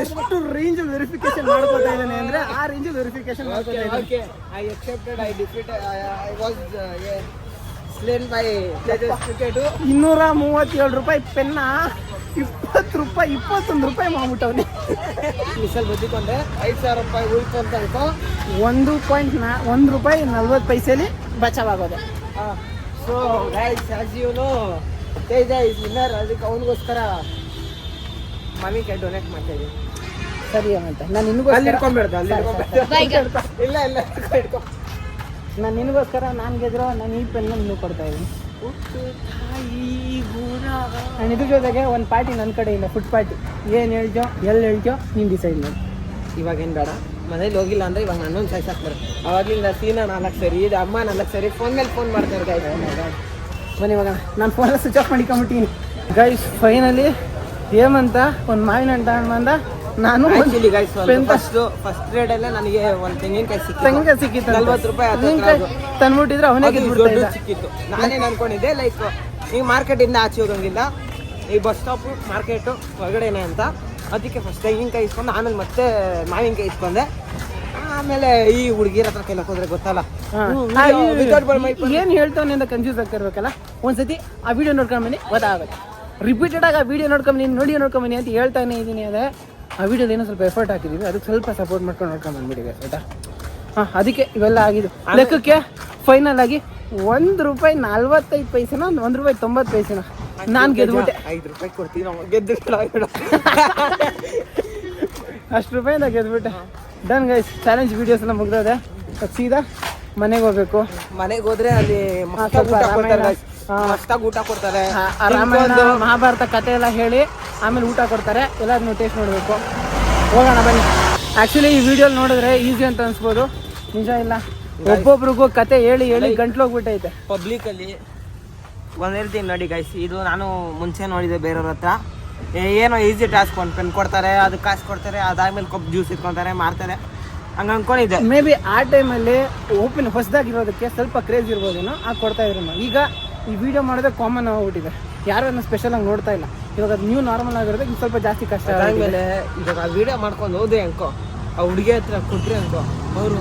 ಎಷ್ಟು ರೇಂಜ್ ವೆರಿಫಿಕೇಶನ್ ಮಾಡ್ಕೋತಾ ಇದ್ದಾನೆ ಅಂದ್ರೆ ಆ ರೇಂಜ್ ವೆರಿಫಿಕೇಶನ್ ಮಾಡ್ಕೋತಾ ಇದ್ದಾನೆ. Okay, I accepted. I defeated. I was slain by judges cricket. 237 ರೂಪಾಯಿ ಪೆನ್ನ 20 ರೂಪಾಯಿ 21 ರೂಪಾಯಿ ಮಾಡ್ಬಿಟ್ಟವ್ನಿ. ಮಿಸಲ್ ಬದ್ದಿಕೊಂಡೆ 5000 ರೂಪಾಯಿ ಉಳಿತು ಅಂತ ಅನ್ಕೋ. 1 ರೂಪಾಯಿ 40 ಪೈಸೆಲಿ ಬಚಾವಾಗೋದೆ. So guys, as you know, Teja is winner. ಅದಕ್ಕೆ ಅವನಿಗೋಸ್ಕರ ಮಾವಿನಕಾಯಿ ಡೊನೇಟ್ ಮಾಡ್ತಾ ಇದೀವಿ. ಸರಿ ಅಂತ ನಾನು ನಿನಗೋಸ್ಕರ ಅಲ್ಲಿ ಇಟ್ಕೊಂಡ್ಬಿಡ್ದು, ಅಲ್ಲಿ ಇಟ್ಕೊಂಡ್ಬಿಡ್ದು. ಇಲ್ಲ ಇಲ್ಲ ಇಟ್ಕೊ. ನಾನು ನಿನಗೋಸ್ಕರ ನಾನು ಗೆದ್ರು ನಾನು ಈ ಪೆನ್ನ ನಿನಗೆ ಕೊಡ್ತಾ ಇದ್ದೀನಿ. ನಾನು ಇದ್ರ ಜೊತೆಗೆ ಒಂದು ಪಾರ್ಟಿ ನನ್ನ ಕಡೆ ಇಲ್ಲ, ಫುಡ್ ಪಾರ್ಟಿ. ಏನು ಹೇಳ್ತೀಯೋ ಎಲ್ಲಿ ಹೇಳ್ತೀಯೋ ನೀನು ಡಿಸೈಡ್ ಮಾಡಿ. ಇವಾಗೇನು ಬೇಡ, ಮನೇಲಿ ಹೋಗಿಲ್ಲ ಅಂದರೆ ಇವಾಗ ನನ್ನೊಂದು ಸಾಯ್ಸಾಕ್ ಬರುತ್ತೆ. ಅವಾಗಲಿಂದ ಸೀನಾ 4 ಸರಿ, ಇದು ಅಮ್ಮ 4 ಸರಿ, ಫೋನ್ ಮೇಲೆ ಫೋನ್ ಮಾಡ್ತಾರೆ ಗೈಸ್. ಬನ್ನಿ ಇವಾಗ ನಾನು ಫೋನ್ ಸ್ವಿಚ್ ಆಫ್ ಮಾಡಿಕೊಂಬಿಟ್ಟಿನಿ ಗೈಸ್. ಫೈನಲಿ ಏಮಂತ ಒಂದು ಮಾವಿನ ಹಣ್ಣು ತಗೊಂಡು ಬಂದ. ನಾನು ಆ್ಯಕ್ಚುಲಿ ಗೈಸ್ ಫಸ್ಟ್ ರೇಡಲ್ಲೇ ನನಗೆ ಒಂದು ತೆಂಗಿನಕಾಯಿ ಸಿಕ್ಕಿತ್ತು. 40 ರೂಪಾಯಿ ತಂದ್ಬಿಟ್ಟಿದ್ರೆ ಅವನೇ ದೊಡ್ಡ ಸಿಕ್ಕಿತ್ತು. ನಾನೇನು ಅನ್ಕೊಂಡಿದ್ದೆ ಲೈಕ್ ಈಗ ಮಾರ್ಕೆಟಿಂದ ಆಚೆ ಹೋಗಂಗಿಲ್ಲ, ಈ ಬಸ್ ಸ್ಟಾಪು ಮಾರ್ಕೆಟು ಹೊರಗಡೆನೆ ಅಂತ. ಅದಕ್ಕೆ ಫಸ್ಟ್ ತೆಂಗಿನಕಾಯಿ ಇಸ್ಕೊಂಡು ಆಮೇಲೆ ಮತ್ತೆ ಮಾವಿನಕಾಯಿ ಇಸ್ಕೊಂಡೆ. ಆಮೇಲೆ ಈ ಹುಡುಗಿರ ಹತ್ರ ಕೈಲಕ್ಕೆ ಹೋದ್ರೆ ಗೊತ್ತಲ್ಲ ಏನು ಹೇಳ್ತಾವನೆ ಅಂತ ಕನ್ಫ್ಯೂಸ್ ಆಗ್ತಿರ್ಬೇಕಲ್ಲ. ಒಂದ್ಸತಿ ಆ ವಿಡಿಯೋ ನೋಡ್ಕೊಂಬನಿ ಗೊತ್ತಾಗುತ್ತೆ. ರಿಪೀಟೆಡಾಗಿ ಆ ವಿಡಿಯೋ ನೋಡ್ಕೊಂಬನಿ ಅಂತ ಹೇಳ್ತಾನೆ ಇದ್ದೀನಿ. ಅದೇ ಆ ವಿಡಿಯೋದಲ್ಲಿ ಏನೋ ಸ್ವಲ್ಪ ಎಫರ್ಟ್ ಹಾಕಿದ್ದೀವಿ, ಅದಕ್ಕೆ ಸ್ವಲ್ಪ ಸಪೋರ್ಟ್ ಮಾಡ್ಕೊಂಡು ನೋಡ್ಕೊಂಬಂದ್ಬಿಟ್ಟಿದೆ ಆಯ್ತಾ. ಹಾಂ, ಅದಕ್ಕೆ ಇವೆಲ್ಲ ಆಗಿದ್ದು. ಲೆಕ್ಕಕ್ಕೆ ಫೈನಲ್ ಆಗಿ ₹1.45 ₹1.90 ನಾನು ಗೆದ್ಬಿಟ್ಟೆ. 5 ರೂಪಾಯಿ ಕೊಡ್ತೀವಿ ನಾವು ಗೆದ್ದು ಅಷ್ಟು ರೂಪಾಯಿಂದ ಗೆದ್ಬಿಟ್ಟೆ. ಡನ್ ಗೈಸ್, ಚಾಲೆಂಜ್ ವೀಡಿಯೋಸ್ ಎಲ್ಲ ಮುಗ್ದದೆ. ಸೀದಾ ಮನೆಗೆ ಹೋಗ್ಬೇಕು. ಮನೆಗೆ ಹೋದ್ರೆ ಅಲ್ಲಿ ಮಸ್ತಾಗಿ ಊಟ ಕೊಡ್ತಾರೆ. ರಾಮಾಯಣ ಮಹಾಭಾರತ ಕತೆ ಎಲ್ಲ ಹೇಳಿ ಆಮೇಲೆ ಊಟ ಕೊಡ್ತಾರೆ. ಎಲ್ಲದನ್ನೂ ಟೇಸ್ಟ್ ನೋಡಬೇಕು. ಹೋಗೋಣ ಬನ್ನಿ. ಆ್ಯಕ್ಚುಲಿ ಈ ವಿಡಿಯೋ ನೋಡಿದ್ರೆ ಈಸಿ ಅಂತ ಅನ್ಸ್ಬೋದು, ನಿಜ ಇಲ್ಲ. ಒಬ್ಬೊಬ್ರಿಗೂ ಕತೆ ಹೇಳಿ ಗಂಟ್ಲು ಹೋಗ್ಬಿಟ್ಟೈತೆ. ಪಬ್ಲಿಕಲ್ಲಿ ಒಂದು ಹೇಳ್ತೀನಿ ನೋಡಿ ಗೈಸ್, ಇದು ನಾನು ಮುಂಚೆ ನೋಡಿದೆ ಬೇರೆಯವ್ರ ಹತ್ರ. ಏನೋ ಈಸಿ ಟಾಸ್ಕ್, ಒಂದು ಪೆನ್ ಕೊಡ್ತಾರೆ, ಅದಕ್ಕೆ ಕಾಸು ಕೊಡ್ತಾರೆ, ಅದಾದ್ಮೇಲೆ ಕಪ್ ಜ್ಯೂಸ್ ಇಟ್ಕೊತಾರೆ, ಮಾರ್ತಾರೆ, ಹಂಗೆ ಅನ್ಕೊಂಡಿದ್ದೆ. ಮೇ ಬಿ ಆ ಟೈಮಲ್ಲಿ ಓಪನ್ ಹೊಸದಾಗಿರೋದಕ್ಕೆ ಸ್ವಲ್ಪ ಕ್ರೇಜ್ ಇರ್ಬೋದೇನೋ, ಆಗ ಕೊಡ್ತಾ ಇದ್ರು. ಈಗ ಈ ವಿಡಿಯೋ ಮಾಡೋದೇ ಕಾಮನ್ ಆಗ್ಬಿಟ್ಟಿದೆ, ಯಾರು ಅದನ್ನ ಸ್ಪೆಷಲ್ ಆಗಿ ನೋಡ್ತಾ ಇಲ್ಲ. ಇವಾಗ ಅದು ನ್ಯೂ ನಾರ್ಮಲ್ ಆಗಿರೋದಕ್ಕೆ ಸ್ವಲ್ಪ ಜಾಸ್ತಿ ಕಷ್ಟ. ಆದಮೇಲೆ ಇವಾಗ ಆ ವಿಡಿಯೋ ಮಾಡ್ಕೊಂಡು ಹೋದೆ ಅನ್ಕೋ, ಆ ಹುಡುಗಿ ಹತ್ರ ಕೊಟ್ರಿ ಅನ್ಕೋ, ಅವರು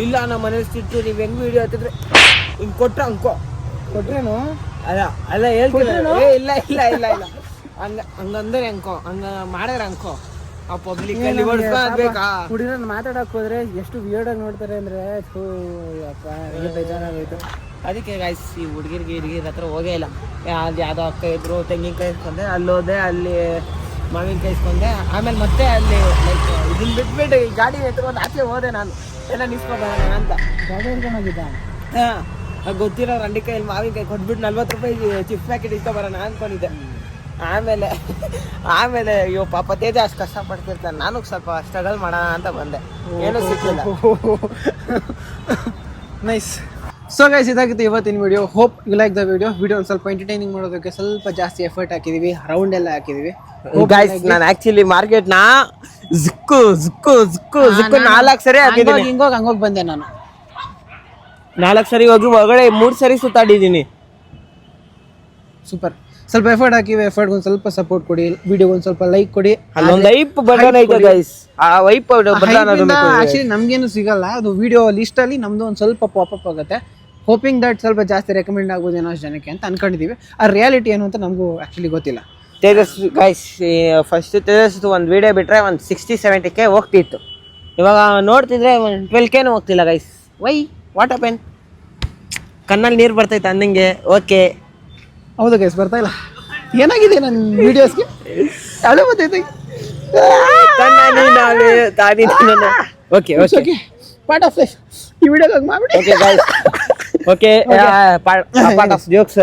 ಇಲ್ಲ ನಮ್ಮ ಮನೇಲಿ ಸಿಟ್ಟು, ನೀವು ಹೆಂಗೆ ವಿಡಿಯೋ ಹತ್ತಿದ್ರೆ ಹಿಂಗೆ ಕೊಟ್ರೆ ಅನ್ಕೋ, ಕೊಟ್ರೇನು ಅಲ್ಲ ಹೇಳ್ತೀನಿ. ಇಲ್ಲ ಇಲ್ಲ ಇಲ್ಲ ಇಲ್ಲ ಹಂಗಂದ್ರೆ ಅನ್ಕೋ, ಹಂಗ ಮಾಡಿದ್ರೆ ಅನ್ಕೋ, ಆ ಪಬ್ಲಿಕ್ ಅಲ್ಲಿ ಬೇಕಾ ಹುಡುಗರ ಮಾತಾಡಕ್ ಹೋದ್ರೆ ಎಷ್ಟು ವಿಯರ್ಡ್ ಆಗಿ ನೋಡ್ತಾರೆ ಅಂದ್ರೆ ಬೇಜಾರಾಗೋಯ್ತು. ಅದಕ್ಕೆ ಗಾಯ್ಸ್ ಈ ಹುಡುಗಿರ ಹತ್ರ ಹೋಗೇ ಇಲ್ಲ. ಅಲ್ಲಿ ಯಾವುದೋ ಅಕ್ಕ ಇದ್ರು, ತೆಂಗಿನಕಾಯಿ ಇಸ್ಕೊಂಡೆ, ಅಲ್ಲಿ ಹೋದೆ, ಅಲ್ಲಿ ಮಾವಿನಕಾಯಿ ಇಸ್ಕೊಂಡೆ. ಆಮೇಲೆ ಮತ್ತೆ ಅಲ್ಲಿ ಲೈಕ್ ಇದನ್ನ ಬಿಟ್ಬಿಟ್ಟು ಈ ಗಾಡಿ ಎತ್ಕೊಂಡು ಆಚೆ ಹೋದೆ ನಾನು, ಎಲ್ಲ ನಿಸ್ಕೊಬೋಣ ಅಂತ. ಗಾಡಿ ಹಿಡ್ಕೊಂಡೋಗಿದ್ದ. ಹಾಂ, ಗೊತ್ತಿರೋ ರಂಡಿಕಾಯಲ್ಲಿ ಮಾವಿನಕಾಯಿ ಕೊಟ್ಬಿಟ್ಟು 40 ರೂಪಾಯಿ ಚಿಪ್ಸ್ ಪ್ಯಾಕೆಟ್ ಇಸ್ಕೊಬರೋಣ ಅಂದ್ಕೊಂಡಿದ್ದೆ. ಆಮೇಲೆ ಅಯ್ಯೋ ಪಾಪ ತೇಜ ಅಷ್ಟು ಕಷ್ಟಪಡ್ತಿರ್ತಾನೆ, ನಾನು ಸ್ವಲ್ಪ ಸ್ಟ್ರಗಲ್ ಮಾಡೋಣ ಅಂತ ಬಂದೆ, ಏನೂ ಸಿಕ್ಕಿಲ್ಲ. ನೈಸ್. ಸೊ ಗೈಸ್, ಇದಾಗಿತ್ತು ಇವತ್ತಿನ video. Hope you like the video. ಒಂದು ಸ್ವಲ್ಪ ಎಂಟರ್ಟೈನಿಂಗ್ ಮಾಡೋದಕ್ಕೆ ಸ್ವಲ್ಪ ಜಾಸ್ತಿ ಎಫರ್ಟ್ ಹಾಕಿದೀವಿ, ರೌಂಡ್ ಎಲ್ಲ ಹಾಕಿದೀವಿ. ಗೈಸ್ ನಾನು ಆಕ್ಚುಲಿ ಮಾರ್ಕೆಟ್ನ ಝುಕ್ಕು 4 ಸರಿ ಆಗಿದ್ದೀನಿ. ಹಂಗೋಗಿ ಬಂದೆ ನಾನು. 4 ಸರಿ ಹೋಗಿ ಒಳಗಡೆ 3 ಸರಿ ಸುತ್ತಾಡಿದ್ದೀನಿ. ಸೂಪರ್. ಸ್ವಲ್ಪ ಎಫರ್ಟ್ ಹಾಕಿವಿ. ಎಫರ್ಟ್ ಒಂದು ಸ್ವಲ್ಪ ಸಪೋರ್ಟ್ ಕೊಡಿ, ವಿಡಿಯೋಗೆ ಒಂದು ಸ್ವಲ್ಪ ಲೈಕ್ ಕೊಡಿ. ಅಲ್ಲೊಂದು ವೈಪ್ ಬಟನ್ ಐತೆ ಗೈಸ್, ಆ ವೈಪ್ ಬಟನ್ ಆಕ್ಚುಲಿ ನಮ್ಗೇನು ಸಿಗಲ್ಲ, ಅದು ವಿಡಿಯೋ ಲಿಸ್ಟ್ ಅಲ್ಲಿ ನಮ್ದು ಒಂದು ಸ್ವಲ್ಪ ಪಾಪಪ್ ಆಗುತ್ತೆ. ಹೋಪಿಂಗ್ ದಟ್ ಸ್ವಲ್ಪ ಜಾಸ್ತಿ ರೆಕಮೆಂಡ್ ಆಗ್ಬೋದೇನೋ ಅಷ್ಟು ಜನಕ್ಕೆ ಅಂತ ಅನ್ಕೊಂಡಿದೀವಿ. ಆ ರಿಯಾಲಿಟಿ ಏನು ಅಂತ ನಮಗೂ ಆಕ್ಚುಲಿ ಗೊತ್ತಿಲ್ಲ. ತೇಜಸ್ ಗೈಸ್ ಫಸ್ಟ್ ತೇಜಸ್ ಒಂದು ವಿಡಿಯೋ ಬಿಟ್ರೆ ಒಂದು 60-70K ಹೋಗ್ತಿತ್ತು. ಇವಾಗ ನೋಡ್ತಿದ್ರೆ ಒಂದು 12K ಹೋಗ್ತಿಲ್ಲ ಗೈಸ್. Why what happen? ಕಣ್ಣಲ್ಲಿ ನೀರು ಬರ್ತೈತೆ ಅಂದಂಗೆ. ಓಕೆ, ಹೌದು ಗೈಸ್, ಬರ್ತಾ ಇಲ್ಲ. ಏನಾಗಿದೆ ನನ್ನ ವಿಡಿಯೋಸ್ಗೆ? ಅಳೆ ಬರ್ತೈತೆ. Okay okay, part of life. ಈ ವಿಡಿಯೋಗೆ ಮಾಡ್ಬಿಡಿ. Okay guys, okay part of jokes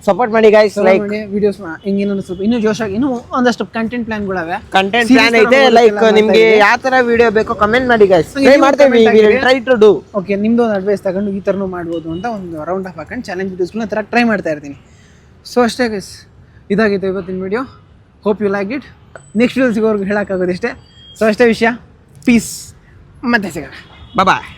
support ಮಾಡಿ ಗೈಸ್. ಲೈಕ್ ವಿಡಿಯೋಸ್ ಹಿಂಗೇನೋ ಸ್ವಲ್ಪ ಇನ್ನೂ ಜೋಶಾಗಿ ಇನ್ನೂ ಒಂದಷ್ಟು ಕಂಟೆಂಟ್ ಪ್ಲಾನ್ಗಳವೆ. ಕಂಟೆಂಟ್ ಪ್ಲಾನ್ ಐತೆ. ಲೈಕ್ ನಿಮ್ಗೆ ಯಾವ ತರ ವಿಡಿಯೋ ಬೇಕೋ ಕಮೆಂಟ್ ಮಾಡಿ ಗೈಸ್, ಟ್ರೈ ಮಾಡ್ತೇವೆ. Try to do. ಓಕೆ, ನಿಮ್ದು ಒಂದು ಅಡ್ವೈಸ್ ತಗೊಂಡು ಈ ಥರನೂ ಮಾಡ್ಬೋದು ಅಂತ ಒಂದು ರೌಂಡ್ ಆಫ್ ಹಾಕೊಂಡು ಚಾಲೆಂಜ್ ವಿಡಿಯೋಸ್ಗಳನ್ನ ಥರ ಟ್ರೈ ಮಾಡ್ತಾ ಇರ್ತೀನಿ. ಸೊ ಅಷ್ಟೇ ಗೈಸ್, ಇದಾಗಿತ್ತು ಇವತ್ತಿನ video. Hope you like it. Next video ಸಿಗೋರ್ಗು ಹೇಳೋಕ್ಕಾಗೋದಿಷ್ಟೇ. ಸೊ ಅಷ್ಟೇ ವಿಷಯ. ಪೀಸ್, ಮತ್ತೆ ಸಿಗೋಣ. ಬಾಯ್.